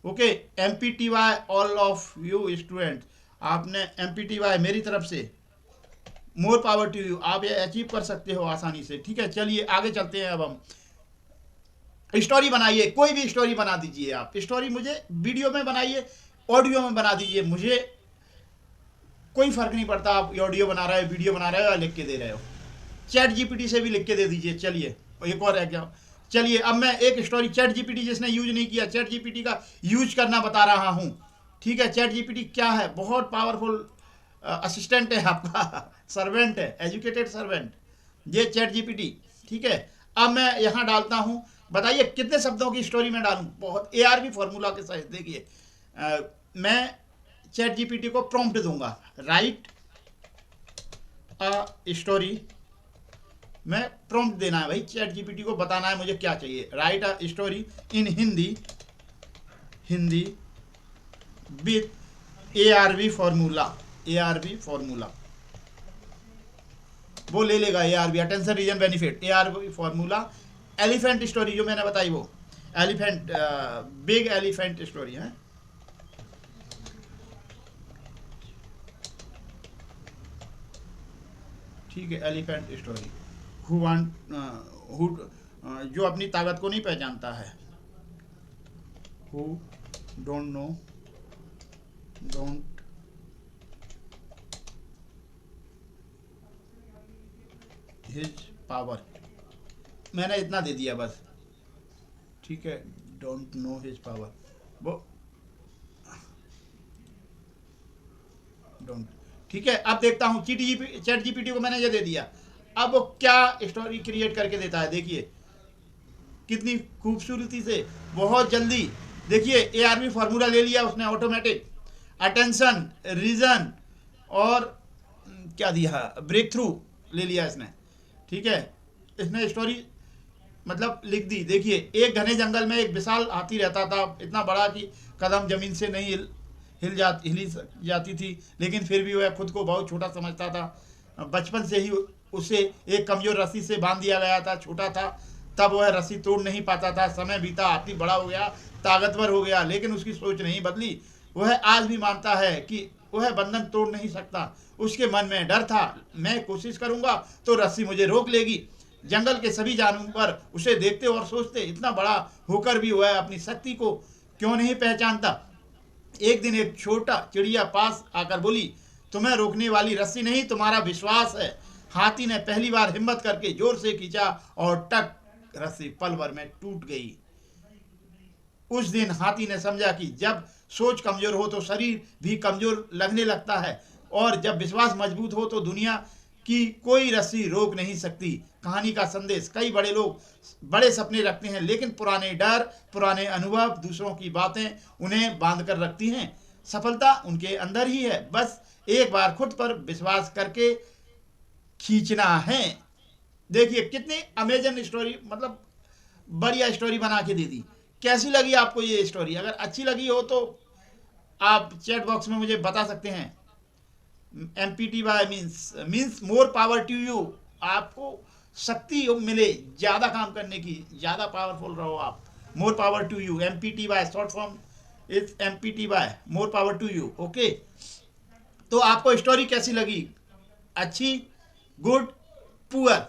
Okay, MPTY all of you students, आपने MPTY मेरी तरफ से मोर पावर टू यू, आप ये achieve कर सकते हो आसानी से। ठीक है, चलिए आगे चलते हैं। अब हम स्टोरी बनाइए, कोई भी स्टोरी बना दीजिए आप। स्टोरी मुझे वीडियो में बनाइए, ऑडियो में बना दीजिए, मुझे कोई फर्क नहीं पड़ता आप ऑडियो बना रहे हो, वीडियो बना रहे हो या लिख के दे रहे हो। चैट जीपीटी से भी लिख के दे दीजिए। चलिए एक और एग्जाम। चलिए अब मैं एक स्टोरी, चैट जीपीटी जिसने यूज नहीं किया, चैट जीपीटी का यूज करना बता रहा हूँ। ठीक है, चैट जीपीटी क्या है? बहुत पावरफुल असिस्टेंट है आपका, सर्वेंट है, एजुकेटेड सर्वेंट, ये चैट जीपीटी। ठीक है, अब मैं यहाँ डालता हूँ, बताइए कितने शब्दों की स्टोरी में डालूँ। बहुत ARB फॉर्मूला के साथ देखिए, मैं चैट जीपीटी को प्रॉम्प्ट दूंगा, राइट अ स्टोरी मैं प्रॉम्प्ट देना है भाई, चैट जीपीटी को बताना है मुझे क्या चाहिए। Write a story in Hindi with ARV formula, वो ले लेगा ARV, attention reason benefit, ARV formula. Elephant story जो मैंने बताई वो एलिफेंट, बिग एलिफेंट स्टोरी है। ठीक है, एलिफेंट स्टोरी। हु जो अपनी ताकत को नहीं पहचानता है, हु डोंट हिज पावर, मैंने इतना दे दिया बस। ठीक है, डोंट नो हिज पावर, वो डोंट। ठीक है, अब देखता हूँ चैट जीपीटी को मैंने ये दे दिया, अब वो क्या स्टोरी क्रिएट करके देता है। देखिए कितनी खूबसूरती से, बहुत जल्दी। देखिए ARV फार्मूला ले लिया उसने ऑटोमेटिक, अटेंशन रीजन और क्या दिया, ब्रेक थ्रू ले लिया इसने। ठीक है, इसने स्टोरी मतलब लिख दी। देखिए, एक घने जंगल में एक विशाल हाथी रहता था, इतना बड़ा कि कदम जमीन से नहीं हिली जाती थी, लेकिन फिर भी वह खुद को बहुत छोटा समझता था। बचपन से ही उसे एक कमजोर रस्सी से बांध दिया गया था, छोटा था तब वह रस्सी तोड़ नहीं पाता था। समय बीता, हाथी बड़ा हो गया, ताकतवर हो गया, लेकिन उसकी सोच नहीं बदली। वह आज भी मानता है कि वह बंधन तोड़ नहीं सकता। उसके मन में डर था, मैं कोशिश करूंगा तो रस्सी मुझे रोक लेगी। जंगल के सभी जानवर उसे देखते और सोचते, इतना बड़ा होकर भी वह अपनी शक्ति को क्यों नहीं पहचानता। एक दिन एक छोटा चिड़िया पास आकर बोली, तुम्हें रोकने वाली रस्सी नहीं, तुम्हारा विश्वास है। हाथी ने पहली बार हिम्मत करके जोर से खींचा और टक, रस्सी पल भर में टूट गई। उस दिन हाथी ने समझा कि जब सोच कमजोर हो तो शरीर भी कमजोर लगने लगता है, और जब विश्वास मजबूत हो तो दुनिया की कोई रस्सी रोक नहीं सकती। कहानी का संदेश, कई बड़े लोग बड़े सपने रखते हैं, लेकिन पुराने डर, पुराने अनुभव, दूसरों की बातें उन्हें बांध कर रखती हैं। सफलता उनके अंदर ही है, बस एक बार खुद पर विश्वास करके खींचना है। देखिए कितनी अमेजिंग स्टोरी, मतलब बढ़िया स्टोरी बना के दे दी। कैसी लगी आपको ये स्टोरी? अगर अच्छी लगी हो तो आप चैट बॉक्स में मुझे बता सकते हैं। MPTY means more power to you, आपको शक्ति मिले ज़्यादा काम करने की, ज़्यादा पावरफुल रहो आप। More power to you, MPTY short form is MPTY, more power to you. Okay, तो आपको स्टोरी कैसी लगी? अच्छी, गुड, पुअर?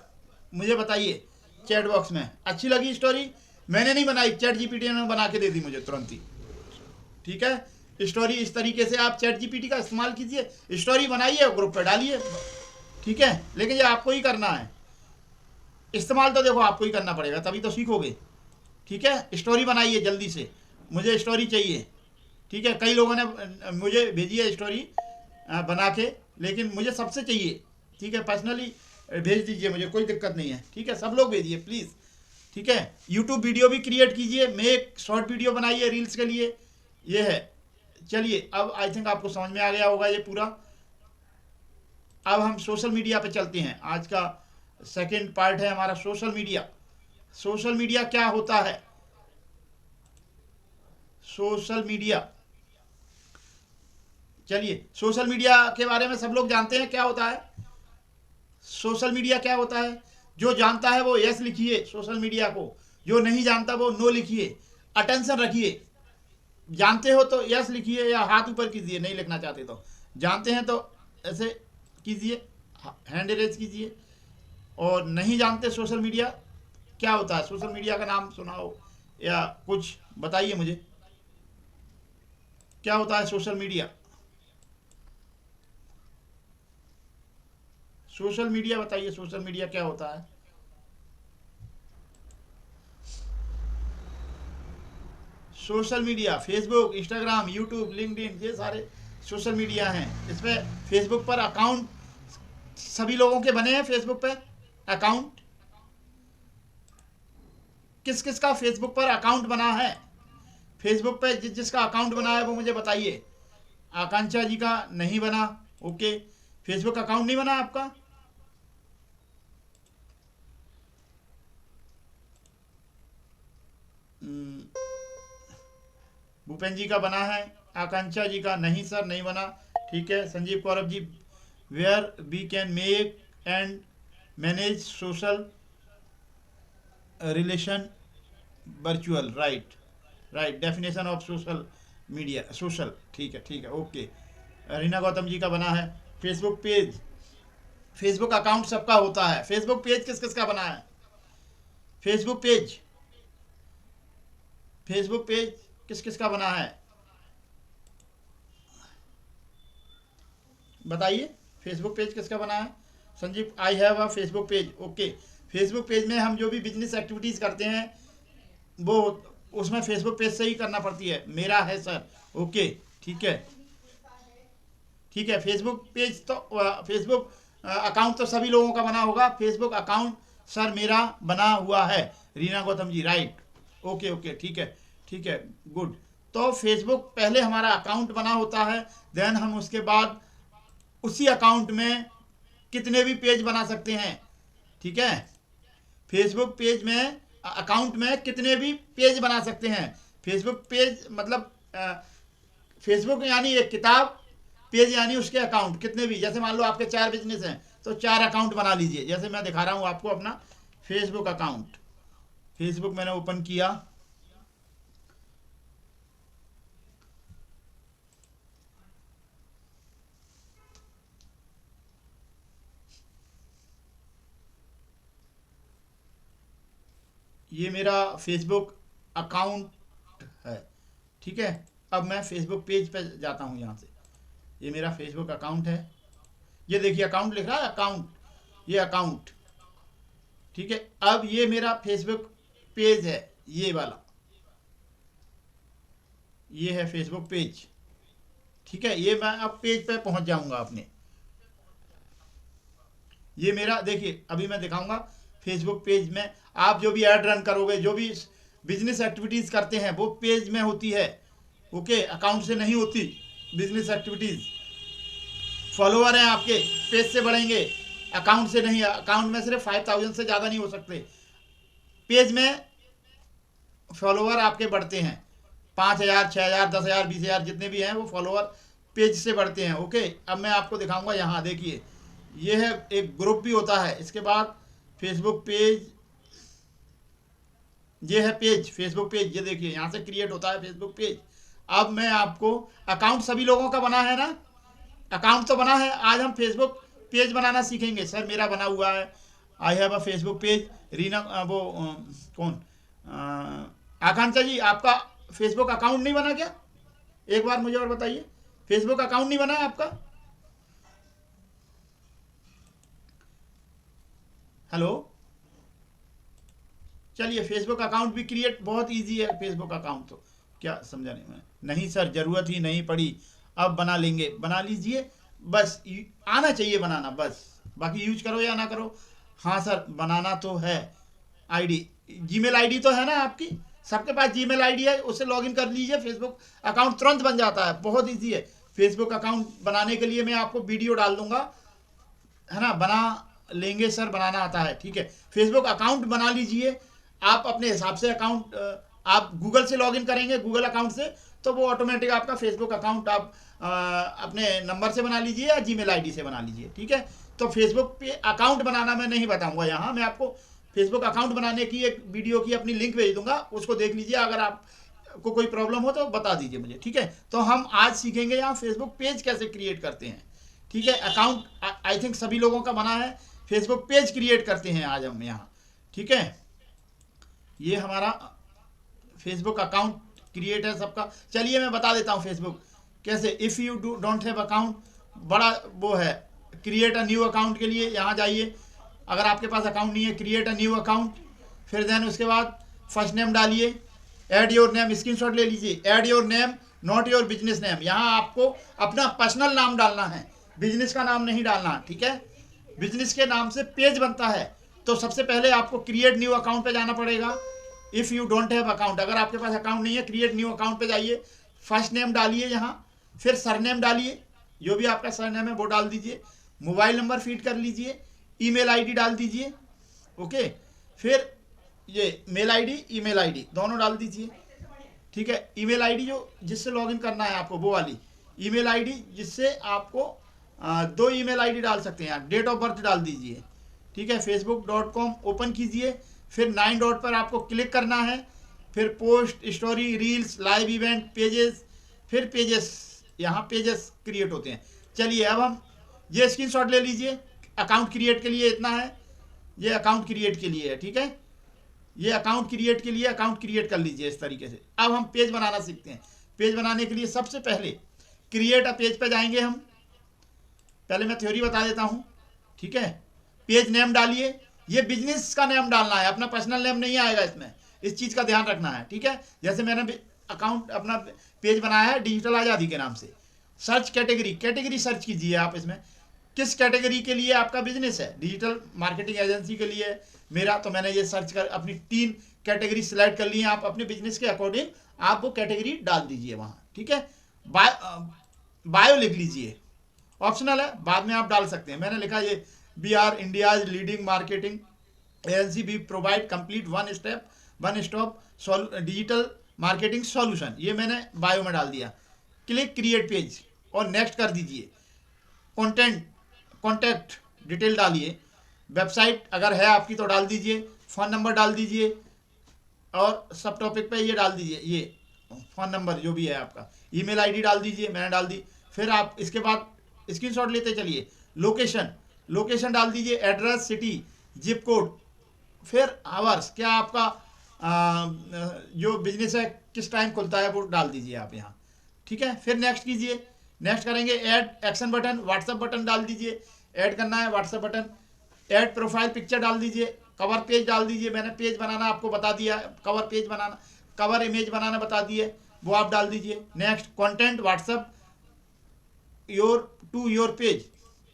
मुझे बताइए चैट बॉक्स में। अच्छी लगी स्टोरी? मैंने नहीं बनाई, चैट जीपीटी ने बना के दे दी मुझे तुरंत ही। ठीक है, स्टोरी इस तरीके से आप चैट जीपीटी का इस्तेमाल कीजिए, स्टोरी बनाइए और ग्रुप पर डालिए। ठीक है, लेकिन ये आपको ही करना है इस्तेमाल, तो देखो आपको ही करना पड़ेगा, तभी तो सीखोगे। ठीक है, स्टोरी बनाइए जल्दी से, मुझे स्टोरी चाहिए। ठीक है, कई लोगों ने मुझे भेजी है स्टोरी बना के, लेकिन मुझे सबसे चाहिए। ठीक है, पर्सनली भेज दीजिए मुझे, कोई दिक्कत नहीं है। ठीक है, सब लोग भेजिए प्लीज़। ठीक है, यूट्यूब वीडियो भी क्रिएट कीजिए, मेक शॉर्ट वीडियो बनाइए रील्स के लिए। ये है, चलिए अब आई थिंक आपको समझ में आ गया होगा ये पूरा। अब हम सोशल मीडिया पे चलते हैं। आज का सेकंड पार्ट है हमारा सोशल मीडिया। सोशल मीडिया क्या होता है? सोशल मीडिया, चलिए सोशल मीडिया के बारे में सब लोग जानते हैं क्या होता है। सोशल मीडिया क्या होता है? जो जानता है वो यस लिखिए सोशल मीडिया को, जो नहीं जानता वो नो लिखिए। अटेंशन रखिए, जानते हो तो यस लिखिए या हाथ ऊपर कीजिए, नहीं लिखना चाहते तो। जानते हैं तो ऐसे कीजिए, हैंड रेज कीजिए। और नहीं जानते सोशल मीडिया क्या होता है, सोशल मीडिया का नाम सुनाओ या कुछ बताइए मुझे, क्या होता है सोशल मीडिया? सोशल मीडिया बताइए, सोशल मीडिया क्या होता है? Social media Facebook, Instagram, YouTube, LinkedIn, ये सारे सोशल मीडिया हैं। इसमें फेसबुक पर अकाउंट सभी लोगों के बने हैं। फेसबुक पे अकाउंट किस किस का फेसबुक पर अकाउंट बना है? फेसबुक पे जिसका अकाउंट बना है वो मुझे बताइए। आकांक्षा जी का नहीं बना, ओके। फेसबुक अकाउंट नहीं बना आपका? भूपेन जी का बना है, आकांक्षा जी का नहीं सर नहीं बना। ठीक है। Sanjeev Kaurav ji, where we can make and manage social relation virtual, right right, definition of social media, social, ठीक है ठीक है, ओके। रीना गौतम जी का बना है। फेसबुक पेज, फेसबुक अकाउंट सबका होता है। फेसबुक पेज किस किस का बना है? फेसबुक पेज, फेसबुक पेज किस किस का बना है बताइए। फेसबुक पेज किसका बना है? Sanjeev, I have a Facebook page, okay. Facebook page में हम जो भी बिजनेस एक्टिविटीज़ करते हैं वो उसमें फेसबुक पेज से ही करना पड़ती है। मेरा है सर, ओके ठीक है ठीक है। फेसबुक पेज तो फेसबुक अकाउंट तो सभी लोगों का बना होगा। फेसबुक अकाउंट सर मेरा बना हुआ है। रीना गौतम जी, राइट, ओके ओके ठीक है गुड। तो फेसबुक पहले हमारा अकाउंट बना होता है, देन हम उसके बाद उसी अकाउंट में कितने भी पेज बना सकते हैं। ठीक है। फेसबुक पेज में अकाउंट में कितने भी पेज बना सकते हैं। फेसबुक पेज मतलब फेसबुक यानी एक किताब, पेज यानी उसके अकाउंट कितने भी। जैसे मान लो आपके 4 बिजनेस हैं तो 4 अकाउंट बना लीजिए। जैसे मैं दिखा रहा हूँ आपको अपना फेसबुक अकाउंट। फेसबुक मैंने ओपन किया, ये मेरा फेसबुक अकाउंट है। ठीक है। अब मैं फेसबुक पेज पे जाता हूँ। यहाँ से ये मेरा फेसबुक अकाउंट है। ये देखिए अकाउंट लिख रहा है, अकाउंट, ये अकाउंट। ठीक है। अब ये मेरा फेसबुक पेज है, ये वाला, ये है फेसबुक पेज। ठीक है। ये मैं अब पेज पे पहुंच जाऊंगा अपने। ये मेरा देखिए, अभी मैं दिखाऊंगा फेसबुक पेज में आप जो भी ऐड रन करोगे, जो भी बिजनेस एक्टिविटीज करते हैं वो पेज में होती है। ओके, अकाउंट से नहीं होती बिजनेस एक्टिविटीज। फॉलोअर हैं आपके, पेज से बढ़ेंगे, अकाउंट से नहीं। अकाउंट में सिर्फ 5000 से ज़्यादा नहीं हो सकते। पेज में फॉलोअर आपके बढ़ते हैं 5000, 6000, 10000, 20000 जितने भी हैं वो फॉलोअर पेज से बढ़ते हैं। ओके। अब मैं आपको दिखाऊंगा। यहाँ देखिए, ये है एक ग्रुप भी होता है। इसके बाद फेसबुक पेज, ये है पेज, फेसबुक पेज। ये देखिए यहाँ से क्रिएट होता है फेसबुक पेज। अब मैं आपको, अकाउंट सभी लोगों का बना है ना, अकाउंट तो बना है। आज हम फेसबुक पेज बनाना सीखेंगे। सर मेरा बना हुआ है, I have a Facebook page. Reena वो कौन, आकांक्षा जी, आपका फेसबुक अकाउंट नहीं बना क्या? एक बार मुझे और बताइए, फेसबुक अकाउंट नहीं बना है आपका? हेलो, चलिए फेसबुक अकाउंट भी क्रिएट बहुत इजी है। फेसबुक अकाउंट तो क्या समझा नहीं मैं? नहीं सर, जरूरत ही नहीं पड़ी, अब बना लेंगे। बना लीजिए, बस आना चाहिए बनाना, बस। बाकी यूज करो या ना करो। हाँ सर, बनाना तो है। आईडी, जीमेल आईडी तो है ना आपकी? सबके पास जीमेल आईडी है, उससे लॉगिन कर लीजिए। फेसबुक अकाउंट तुरंत बन जाता है, बहुत इजी है। फेसबुक अकाउंट बनाने के लिए मैं आपको वीडियो डाल दूंगा, है ना। बना लेंगे सर, बनाना आता है। ठीक है। फेसबुक अकाउंट बना लीजिए आप अपने हिसाब से। अकाउंट आप गूगल से लॉगिन करेंगे, गूगल अकाउंट से, तो वो ऑटोमेटिक आपका फेसबुक अकाउंट आप अपने नंबर से बना लीजिए या जीमेल आईडी से बना लीजिए। ठीक है। तो फेसबुक पे अकाउंट बनाना मैं नहीं बताऊंगा यहाँ। मैं आपको फेसबुक अकाउंट बनाने की एक वीडियो की अपनी लिंक भेज दूंगा, उसको देख लीजिए। अगर आपको कोई प्रॉब्लम हो तो बता दीजिए मुझे। ठीक है। तो हम आज सीखेंगे यहाँ फेसबुक पेज कैसे क्रिएट करते हैं। ठीक है। अकाउंट आई थिंक सभी लोगों का बना है, फेसबुक पेज क्रिएट करते हैं आज हम यहाँ। ठीक है। ये हमारा फेसबुक अकाउंट क्रिएट है सबका। चलिए मैं बता देता हूँ फेसबुक कैसे। If you don't have account, बड़ा वो है, क्रिएट अ न्यू अकाउंट के लिए यहाँ जाइए। अगर आपके पास अकाउंट नहीं है, क्रिएट अ न्यू अकाउंट, फिर देन उसके बाद फर्स्ट नेम डालिए, ऐड योर नेम, स्क्रीनशॉट ले लीजिए। Add your name, not your business name. यहाँ आपको अपना पर्सनल नाम डालना है, बिजनेस का नाम नहीं डालना। ठीक है। बिजनेस के नाम से पेज बनता है, तो सबसे पहले आपको क्रिएट न्यू अकाउंट पे जाना पड़ेगा। If you don't have account, अगर आपके पास अकाउंट नहीं है, क्रिएट न्यू अकाउंट पे जाइए, फर्स्ट नेम डालिए यहाँ, फिर सरनेम डालिए, जो भी आपका सरनेम है वो डाल दीजिए, मोबाइल नंबर फीड कर लीजिए, ईमेल आईडी डाल दीजिए। ओके। फिर ये मेल आईडी ईमेल आईडी दोनों डाल दीजिए। ठीक है, ईमेल आईडी जो जिससे लॉगिन करना है आपको वो वाली ईमेल आईडी, जिससे आपको 2 ईमेल आईडी डाल सकते हैं। डेट ऑफ बर्थ डाल दीजिए। ठीक है, facebook.com ओपन कीजिए, फिर 9 डॉट पर आपको क्लिक करना है, फिर post, story, reels, live event, pages, फिर पेजेस, यहाँ पेजेस क्रिएट होते हैं। चलिए अब हम ये स्क्रीनशॉट ले लीजिए। अकाउंट क्रिएट के लिए इतना है, ये अकाउंट क्रिएट के लिए है। ठीक है, ये अकाउंट क्रिएट के लिए अकाउंट क्रिएट कर लीजिए इस तरीके से। अब हम पेज बनाना सीखते हैं। पेज बनाने के लिए सबसे पहले क्रिएट अ पेज पे जाएंगे हम। पहले मैं थ्योरी बता देता हूँ। ठीक है, पेज नेम डालिए, ये बिजनेस का नेम डालना है, अपना पर्सनल नेम नहीं आएगा इसमें, इस चीज़ का ध्यान रखना है। ठीक है, जैसे मैंने अकाउंट अपना पेज बनाया है डिजिटल आज़ादी के नाम से। सर्च कैटेगरी, कैटेगरी सर्च कीजिए आप इसमें, किस कैटेगरी के लिए आपका बिजनेस है। डिजिटल मार्केटिंग एजेंसी के लिए मेरा, तो मैंने ये सर्च कर अपनी 3 कैटेगरी सिलेक्ट कर ली है। आप अपने बिजनेस के अकॉर्डिंग आप वो कैटेगरी डाल दीजिए वहाँ। ठीक है, बायो लिख लीजिए, ऑप्शनल है, बाद में आप डाल सकते हैं। मैंने लिखा ये we are India's leading marketing agency, we provide complete one stop digital marketing solution, ये मैंने बायो में डाल दिया। क्लिक क्रिएट पेज और नेक्स्ट कर दीजिए। कॉन्टैक्ट डिटेल डालिए, वेबसाइट अगर है आपकी तो डाल दीजिए, फ़ोन नंबर डाल दीजिए, और सब टॉपिक पे ये डाल दीजिए, ये फ़ोन नंबर जो भी है आपका, ईमेल आईडी डाल दीजिए, मैंने डाल दी। फिर आप इसके बाद स्क्रीनशॉट लेते चलिए। लोकेशन डाल दीजिए, एड्रेस, सिटी, जिप कोड, फिर आवर्स, क्या आपका जो बिजनेस है किस टाइम खुलता है वो डाल दीजिए आप यहाँ। ठीक है, फिर नेक्स्ट कीजिए। नेक्स्ट करेंगे add action button, WhatsApp button डाल दीजिए, ऐड करना है WhatsApp button. Add profile picture डाल दीजिए, कवर पेज डाल दीजिए, मैंने पेज बनाना आपको बता दिया, कवर पेज बनाना, कवर इमेज बनाना बता दिए, वो आप डाल दीजिए। Next content WhatsApp your page,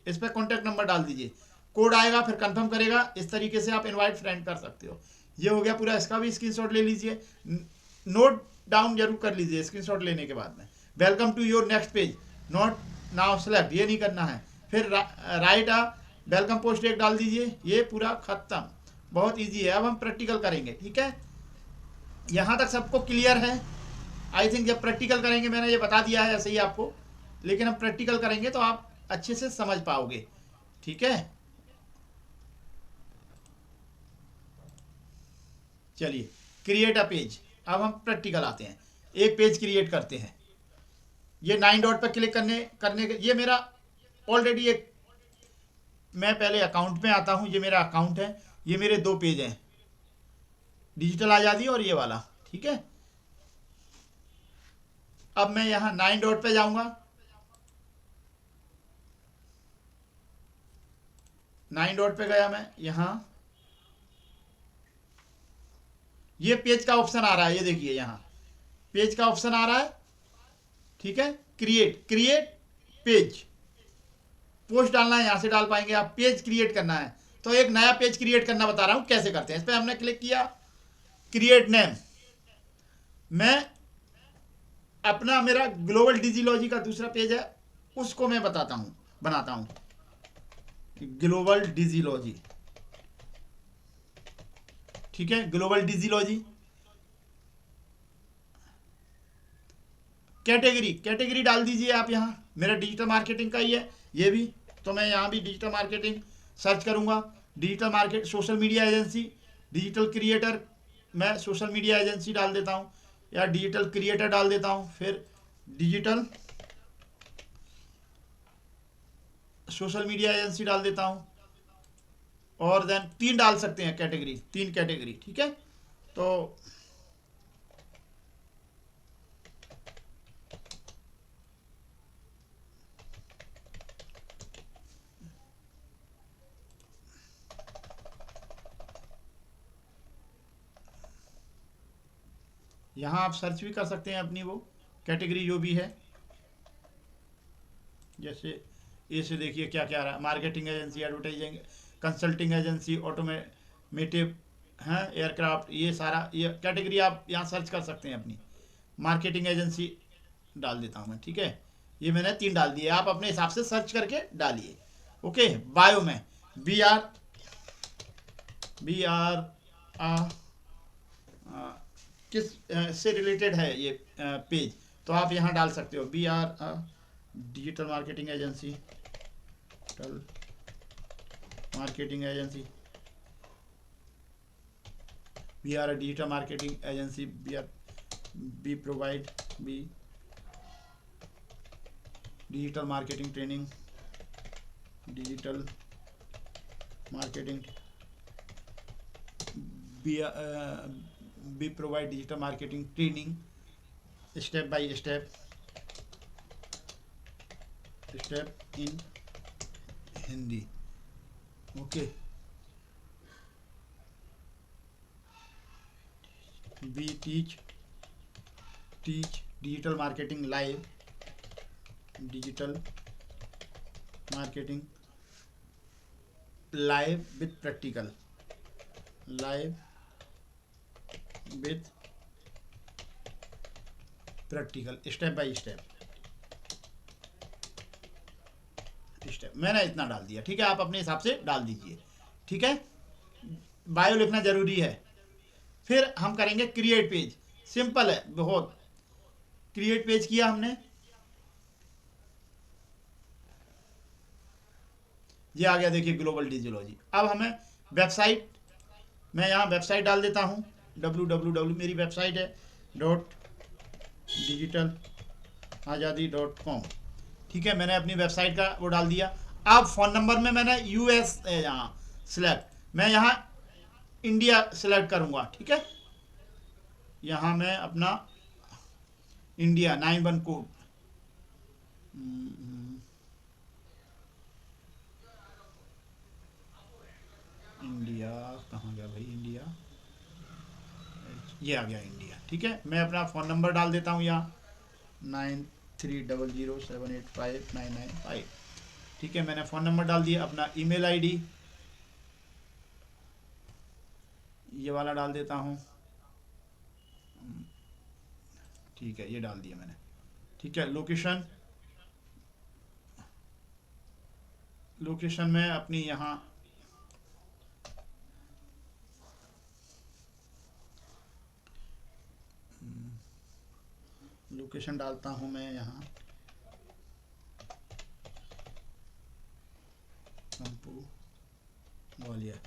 इस पर कॉन्टैक्ट नंबर डाल दीजिए, कोड आएगा, फिर कंफर्म करेगा। इस तरीके से आप इनवाइट फ्रेंड कर सकते हो। ये हो गया पूरा, इसका भी स्क्रीनशॉट ले लीजिए, नोट डाउन जरूर कर लीजिए स्क्रीनशॉट लेने के बाद में। Welcome to your next page, not now select, ये नहीं करना है। फिर राइट वेलकम पोस्ट एक डाल दीजिए, ये पूरा खत्म। बहुत इजी है। अब हम प्रैक्टिकल करेंगे। ठीक है, यहाँ तक सबको क्लियर है आई थिंक। जब प्रैक्टिकल करेंगे, मैंने ये बता दिया है ऐसे ही आपको, लेकिन हम प्रैक्टिकल करेंगे तो आप अच्छे से समझ पाओगे। ठीक है, चलिए क्रिएट अ पेज। अब हम प्रैक्टिकल आते हैं, एक पेज क्रिएट करते हैं। ये 9 डॉट पर क्लिक करने के, ये मेरा ऑलरेडी एक, मैं पहले अकाउंट में आता हूँ, ये मेरा अकाउंट है, ये मेरे 2 पेज हैं, डिजिटल आज़ादी और ये वाला। ठीक है, अब मैं यहाँ 9 डॉट पे जाऊँगा, 9 डॉट पे गया मैं, यहाँ ये पेज का ऑप्शन आ रहा है, ये देखिए यहाँ पेज का ऑप्शन आ रहा है। ठीक है, क्रिएट पेज, पोस्ट डालना है, यहाँ से डाल पाएंगे आप। पेज क्रिएट करना है तो एक नया पेज क्रिएट करना बता रहा हूँ कैसे करते हैं। इस पर हमने क्लिक किया, क्रिएट नेम, मैं अपना, मेरा ग्लोबल डिजिलॉजी का दूसरा पेज है, उसको मैं बताता हूँ, बनाता हूँ, ग्लोबल डिजिलॉजी। ठीक है, ग्लोबल डिजिलॉजी। कैटेगरी डाल दीजिए आप यहाँ, मेरा डिजिटल मार्केटिंग का ही है ये भी, तो मैं यहाँ भी डिजिटल मार्केटिंग सर्च करूँगा। Digital market, social media agency, digital creator, मैं सोशल मीडिया एजेंसी डाल देता हूँ, या डिजिटल क्रिएटर डाल देता हूँ, फिर डिजिटल सोशल मीडिया एजेंसी डाल देता हूँ, और देन 3 डाल सकते हैं कैटेगरी, 3 कैटेगरी। ठीक है, तो यहाँ आप सर्च भी कर सकते हैं अपनी वो कैटेगरी जो भी है। जैसे ए से देखिए क्या क्या रहा है, marketing agency, advertising, consulting agency, automotive हैं, एयरक्राफ्ट, ये सारा ये कैटेगरी आप यहाँ सर्च कर सकते हैं अपनी। मार्केटिंग एजेंसी डाल देता हूँ मैं। ठीक है, ये मैंने 3 डाल दिए, आप अपने हिसाब से सर्च करके डालिए। ओके, बायो में बी आर किस से रिलेटेड है ये पेज, तो आप यहाँ डाल सकते हो BR digital marketing agency, digital marketing agency, BR digital marketing agency, we provide we digital marketing training, digital marketing we provide digital marketing training step by step in Hindi. Okay, we teach digital marketing live, digital marketing live with practical, live with practical, step by step मैंने इतना डाल दिया। ठीक है, आप अपने हिसाब से डाल दीजिए। ठीक है, बायो लिखना जरूरी है। फिर हम करेंगे क्रिएट पेज, सिंपल है बहुत। क्रिएट पेज किया हमने, ये आ गया देखिए ग्लोबल डिजियोलॉजी। अब हमें वेबसाइट, मैं यहाँ वेबसाइट डाल देता हूँ, www मेरी वेबसाइट है .digitaladadi.com। ठीक है, मैंने अपनी वेबसाइट का वो डाल दिया। अब फ़ोन नंबर में मैंने US है यहाँ सिलेक्ट, मैं यहाँ इंडिया सिलेक्ट करूँगा। ठीक है, यहाँ मैं अपना इंडिया 91 कोड, इंडिया कहाँ गया भाई, इंडिया, ये आ गया इंडिया। ठीक है, मैं अपना फ़ोन नंबर डाल देता हूँ यहाँ 9300785995। ठीक है, मैंने फ़ोन नंबर डाल दिया। अपना ईमेल आईडी ये वाला डाल देता हूँ। ठीक है, ये डाल दिया मैंने। ठीक है, लोकेशन में अपनी यहाँ लोकेशन डालता हूँ मैं यहाँ ग्वालियर,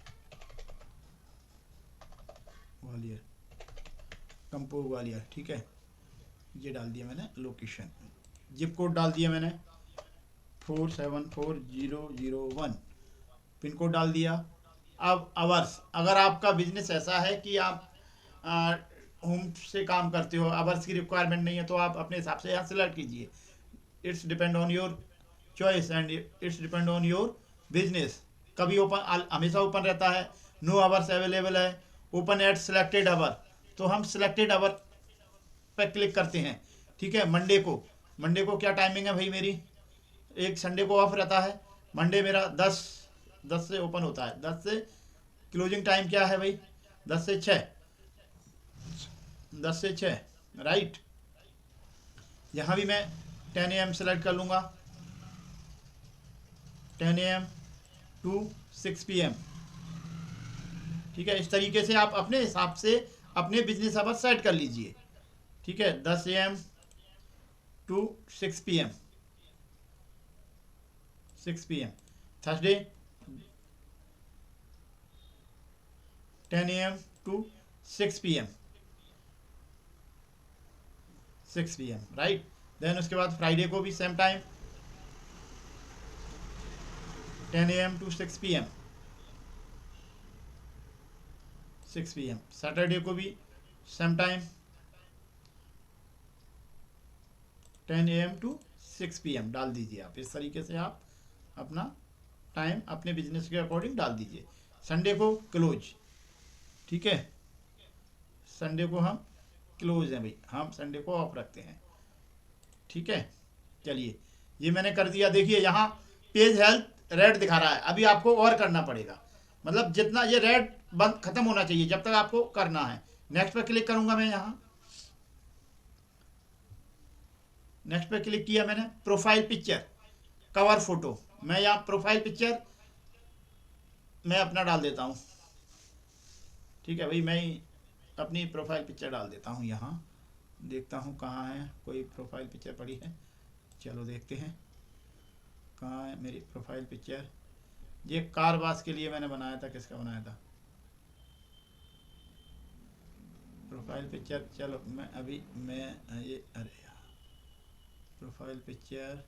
कंपो ग्वालियर। ठीक है, ये डाल दिया मैंने लोकेशन। जिप कोड डाल दिया मैंने 474001, पिन कोड डाल दिया। अब आवर्स, अगर आपका बिजनेस ऐसा है कि आप होम से काम करते हो, आवर्स की रिक्वायरमेंट नहीं है, तो आप अपने हिसाब से यहाँ सेलेक्ट कीजिए। It's depend on your choice and it's depend on your business. कभी ओपन, हमेशा ओपन रहता है, नो आवर्स अवेलेबल है, ओपन एट सिलेक्टेड आवर, तो हम सिलेक्टेड आवर पर क्लिक करते हैं। ठीक है, मंडे को क्या टाइमिंग है भाई मेरी, एक संडे को ऑफ रहता है, मंडे मेरा 10 से ओपन होता है, 10 से क्लोजिंग टाइम क्या है भाई, 10 से 6, राइट। यहाँ भी मैं 10 AM सेलेक्ट कर लूँगा, 10 AM to 6 PM। ठीक है, इस तरीके से आप अपने हिसाब से अपने बिजनेस आवर सेट कर लीजिए। ठीक है, 10 AM to 6 PM, Thursday 10 AM to 6 PM, right. Then उसके बाद फ्राइडे को भी same time 10 AM to 6 PM, Saturday को भी same time 10 AM to 6 PM डाल दीजिए आप। इस तरीके से आप अपना टाइम अपने बिजनेस के अकॉर्डिंग डाल दीजिए। संडे को क्लोज, ठीक है, संडे को हम क्लोज हैं भाई, हम संडे को ऑफ रखते हैं। ठीक है, चलिए ये मैंने कर दिया। देखिए यहाँ पेज हेल्थ रेड दिखा रहा है, अभी आपको और करना पड़ेगा, मतलब जितना ये रेड बंद खत्म होना चाहिए जब तक आपको करना है। नेक्स्ट पे क्लिक करूंगा मैं, यहाँ नेक्स्ट पे क्लिक किया मैंने। प्रोफाइल पिक्चर, कवर फोटो, मैं यहाँ प्रोफाइल पिक्चर मैं अपना डाल देता हूँ। ठीक है भाई, मैं अपनी प्रोफाइल पिक्चर डाल देता हूँ यहाँ, देखता हूँ कहाँ है कोई प्रोफाइल पिक्चर पड़ी है। चलो देखते हैं कहाँ है मेरी प्रोफाइल पिक्चर। ये कारवास के लिए मैंने बनाया था, किसका बनाया था प्रोफाइल पिक्चर। चलो मैं अभी मैं ये अरे यार प्रोफाइल पिक्चर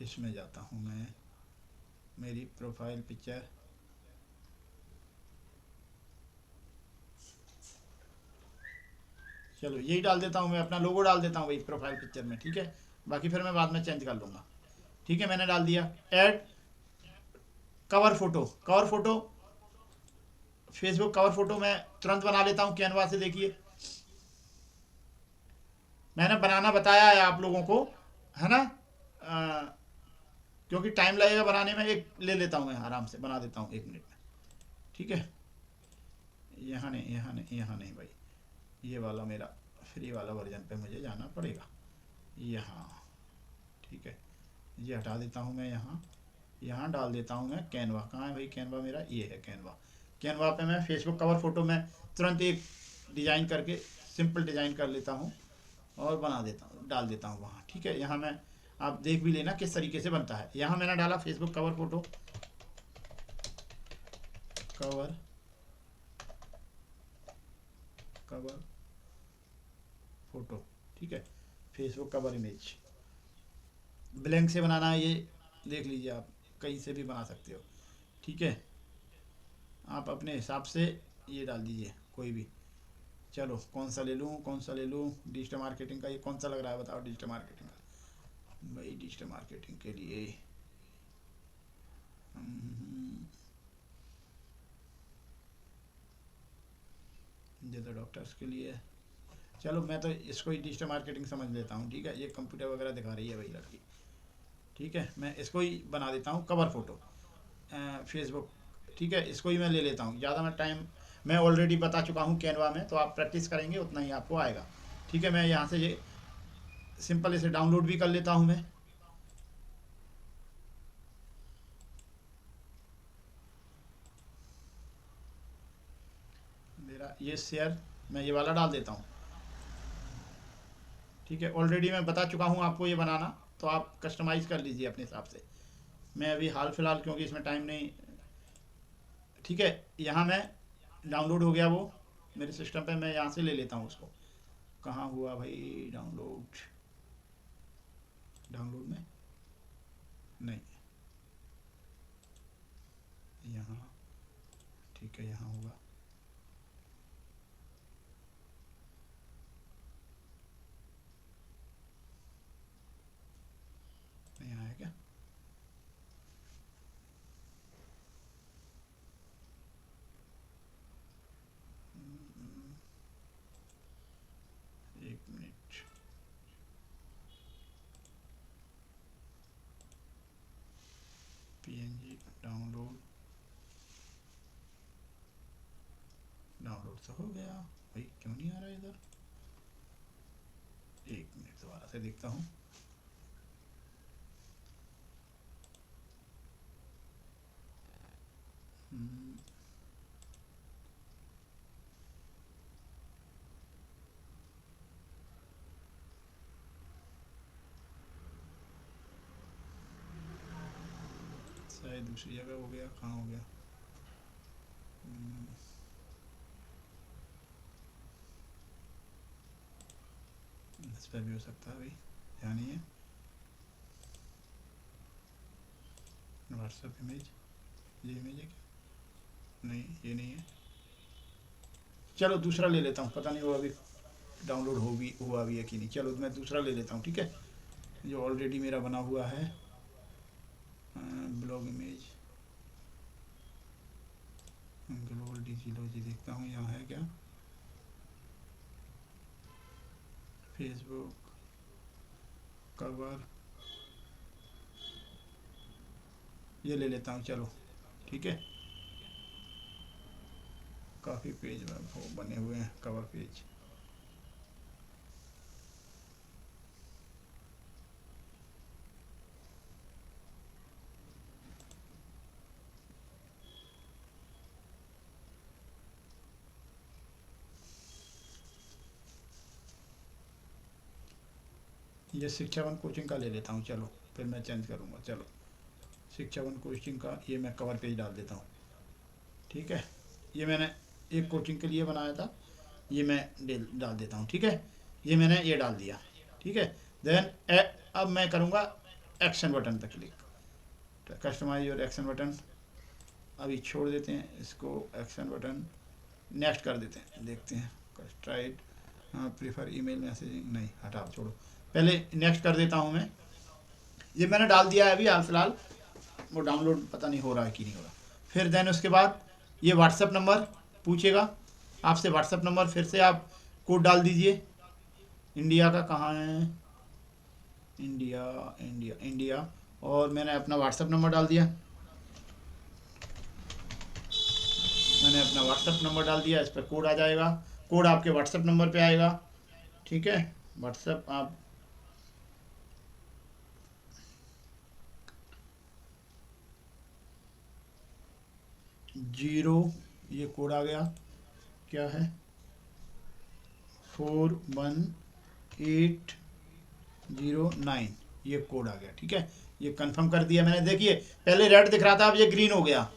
इसमें जाता हूँ मैं, मेरी प्रोफाइल पिक्चर चलो यही डाल देता हूँ मैं, अपना लोगो डाल देता हूँ भाई प्रोफाइल पिक्चर में, ठीक है। बाकी फिर मैं बाद में चेंज कर लूँगा, ठीक है। मैंने डाल दिया add cover photo. Cover photo Facebook cover photo मैं तुरंत बना लेता हूँ कैनवा से। देखिए मैंने बनाना बताया है आप लोगों को, है ना। क्योंकि टाइम लगेगा बनाने में, एक ले लेता हूँ मैं, आराम से बना देता हूँ 1 मिनट में, ठीक है। यहाँ नहीं यहाँ नहीं यहाँ नहीं भाई, ये वाला मेरा फ्री वाला वर्जन पे मुझे जाना पड़ेगा यहाँ, ठीक है। ये हटा देता हूँ मैं, यहाँ डाल देता हूँ मैं कैनवा। कहाँ है भाई कैनवा मेरा, ये है कैनवा। कैनवा पे मैं फेसबुक कवर फोटो में तुरंत एक डिज़ाइन करके सिंपल डिज़ाइन कर लेता हूँ और बना देता हूँ, डाल देता हूँ वहाँ, ठीक है। यहाँ मैं आप देख भी लेना किस तरीके से बनता है। यहाँ मैंने डाला Facebook cover photo, cover cover photo, ठीक है। फेसबुक कवर इमेज ब्लैंक से बनाना है, ये देख लीजिए आप कहीं से भी बना सकते हो, ठीक है। आप अपने हिसाब से ये डाल दीजिए कोई भी। चलो कौन सा ले लूँ, कौन सा ले लूँ, डिजिटल मार्केटिंग का ये कौन सा लग रहा है बताओ। डिजिटल मार्केटिंग का भाई, डिजिटल मार्केटिंग के लिए ये तो डॉक्टर्स के लिए। चलो मैं तो इसको ही डिजिटल मार्केटिंग समझ लेता हूँ, ठीक है। ये कंप्यूटर वगैरह दिखा रही है भाई लड़की, ठीक है। मैं इसको ही बना देता हूँ कवर फोटो फेसबुक, ठीक है। इसको ही मैं ले लेता हूँ, ज़्यादा मैं टाइम मैं ऑलरेडी बता चुका हूँ कैनवा में, तो आप प्रैक्टिस करेंगे उतना ही आपको आएगा, ठीक है। मैं यहाँ से ये सिंपल इसे डाउनलोड भी कर लेता हूँ मैं। मेरा ये शेयर मैं ये वाला डाल देता हूँ, ठीक है। ऑलरेडी मैं बता चुका हूँ आपको ये बनाना, तो आप कस्टमाइज़ कर लीजिए अपने हिसाब से। मैं अभी हाल फिलहाल क्योंकि इसमें टाइम नहीं, ठीक है। यहाँ मैं डाउनलोड हो गया वो मेरे सिस्टम पे, मैं यहाँ से ले लेता हूँ उसको। कहाँ हुआ भाई डाउनलोड, डाउनलोड में नहीं, यहाँ, ठीक है। यहाँ होगा, यहाँ है क्या, एक मिनट। पीएनजी डाउनलोड, डाउनलोड तो हो गया भाई, क्यों नहीं आ रहा इधर। एक मिनट दोबारा से देखता हूँ। शायद दूसरी जगह हो गया, कहाँ हो गया। इस पर भी हो सकता है भाई, ध्यान नहीं है। व्हाट्सएप इमेज, ये इमेज है क्या, नहीं ये नहीं है। चलो दूसरा ले लेता हूँ, पता नहीं वो अभी डाउनलोड हो भी हुआ भी है कि नहीं। चलो मैं दूसरा ले लेता हूँ, ठीक है, जो ऑलरेडी मेरा बना हुआ है। ब्लॉग इमेज ग्लोबल डिजिलॉजी, देखता हूँ यहाँ है क्या। फेसबुक कवर, ये ले लेता हूँ, चलो ठीक है। काफ़ी पेज वो बने हुए हैं कवर पेज। ये शिक्षा वन कोचिंग का ले लेता हूँ, चलो फिर मैं चेंज करूँगा। चलो शिक्षा वन कोचिंग का ये मैं कवर पेज डाल देता हूँ, ठीक है। ये मैंने एक कोचिंग के लिए बनाया था, ये मैं डाल देता हूँ, ठीक है। ये मैंने ये डाल दिया, ठीक है। देन अब मैं करूँगा एक्शन बटन पर क्लिक, कस्टमाइज और एक्शन बटन अभी छोड़ देते हैं इसको, एक्शन बटन नेक्स्ट कर देते हैं, देखते हैं कस्टमाइज प्रीफर ईमेल मैसेजिंग, नहीं हटा छोड़ो, पहले नेक्स्ट कर देता हूँ मैं। ये मैंने डाल दिया है अभी हाल फिलहाल, वो डाउनलोड पता नहीं हो रहा है कि नहीं हो रहा। फिर देन उसके बाद ये व्हाट्सएप नंबर पूछेगा आपसे, व्हाट्सएप नंबर फिर से आप कोड डाल दीजिए। इंडिया का कहाँ है, इंडिया इंडिया इंडिया, और मैंने अपना व्हाट्सएप नंबर डाल दिया, मैंने अपना व्हाट्सएप नंबर डाल दिया। इस पर कोड आ जाएगा, कोड आपके व्हाट्सएप नंबर पे आएगा, ठीक है। व्हाट्सएप आप जीरो, ये कोड आ गया, क्या है 41809, ये कोड आ गया, ठीक है। ये कंफर्म कर दिया मैंने, देखिए पहले रेड दिख रहा था, अब ये ग्रीन हो गया,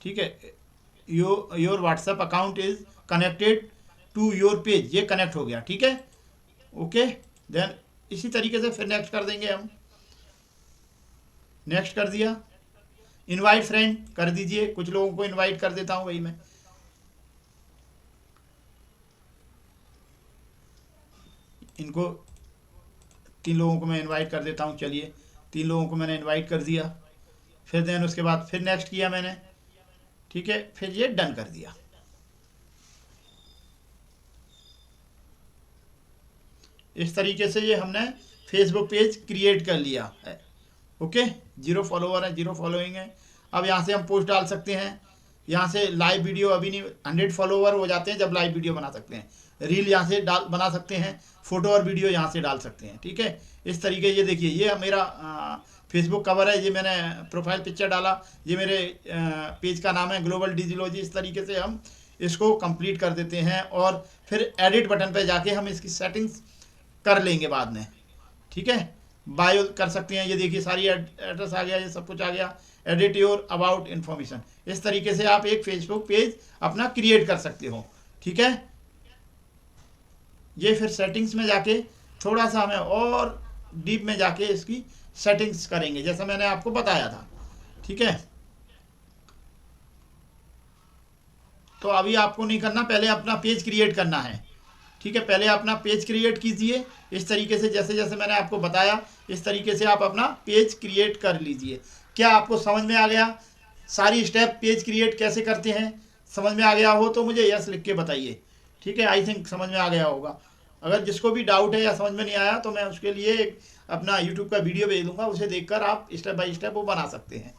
ठीक है। Your WhatsApp account is connected to your page, ये कनेक्ट हो गया, ठीक है, ओके। देन इसी तरीके से फिर नेक्स्ट कर देंगे हम, नेक्स्ट कर दिया। इनवाइट फ्रेंड कर दीजिए, कुछ लोगों को इनवाइट कर देता हूँ वही मैं, इनको 3 लोगों को मैं इनवाइट कर देता हूँ, चलिए 3 लोगों को मैंने इनवाइट कर दिया। फिर देन उसके बाद फिर नेक्स्ट किया मैंने, ठीक है, फिर ये डन कर दिया। इस तरीके से ये हमने फेसबुक पेज क्रिएट कर लिया है, ओके। 0 फॉलोवर है, 0 फॉलोइंग है। अब यहाँ से हम पोस्ट डाल सकते हैं, यहाँ से लाइव वीडियो अभी नहीं, 100 फॉलोवर हो जाते हैं जब लाइव वीडियो बना सकते हैं, रील यहाँ से बना सकते हैं, फ़ोटो और वीडियो यहाँ से डाल सकते हैं, ठीक है। इस तरीके ये देखिए, ये मेरा फेसबुक कवर है, ये मैंने प्रोफाइल पिक्चर डाला, ये मेरे पेज का नाम है ग्लोबल डिजिलॉजी। इस तरीके से हम इसको कंप्लीट कर देते हैं और फिर एडिट बटन पे जाके हम इसकी सेटिंग्स कर लेंगे बाद में, ठीक है। बायो कर सकते हैं, ये देखिए सारी एड्रेस आ गया, ये सब कुछ आ गया। एडिट योर अबाउट इन्फॉर्मेशन, इस तरीके से आप एक फेसबुक पेज अपना क्रिएट कर सकते हो, ठीक है। ये फिर सेटिंग्स में जाके थोड़ा सा हमें और डीप में जाके इसकी सेटिंग्स करेंगे, जैसा मैंने आपको बताया था, ठीक है। तो अभी आपको नहीं करना, पहले अपना पेज क्रिएट करना है, ठीक है। पहले अपना पेज क्रिएट कीजिए इस तरीके से, जैसे जैसे मैंने आपको बताया इस तरीके से आप अपना पेज क्रिएट कर लीजिए। क्या आपको समझ में आ गया सारी स्टेप पेज क्रिएट कैसे करते हैं? समझ में आ गया हो तो मुझे यस लिख के बताइए, ठीक है। आई थिंक समझ में आ गया होगा। अगर जिसको भी डाउट है या समझ में नहीं आया तो मैं उसके लिए एक अपना यूट्यूब का वीडियो भेज दूंगा, उसे देखकर आप स्टेप बाय स्टेप वो बना सकते हैं।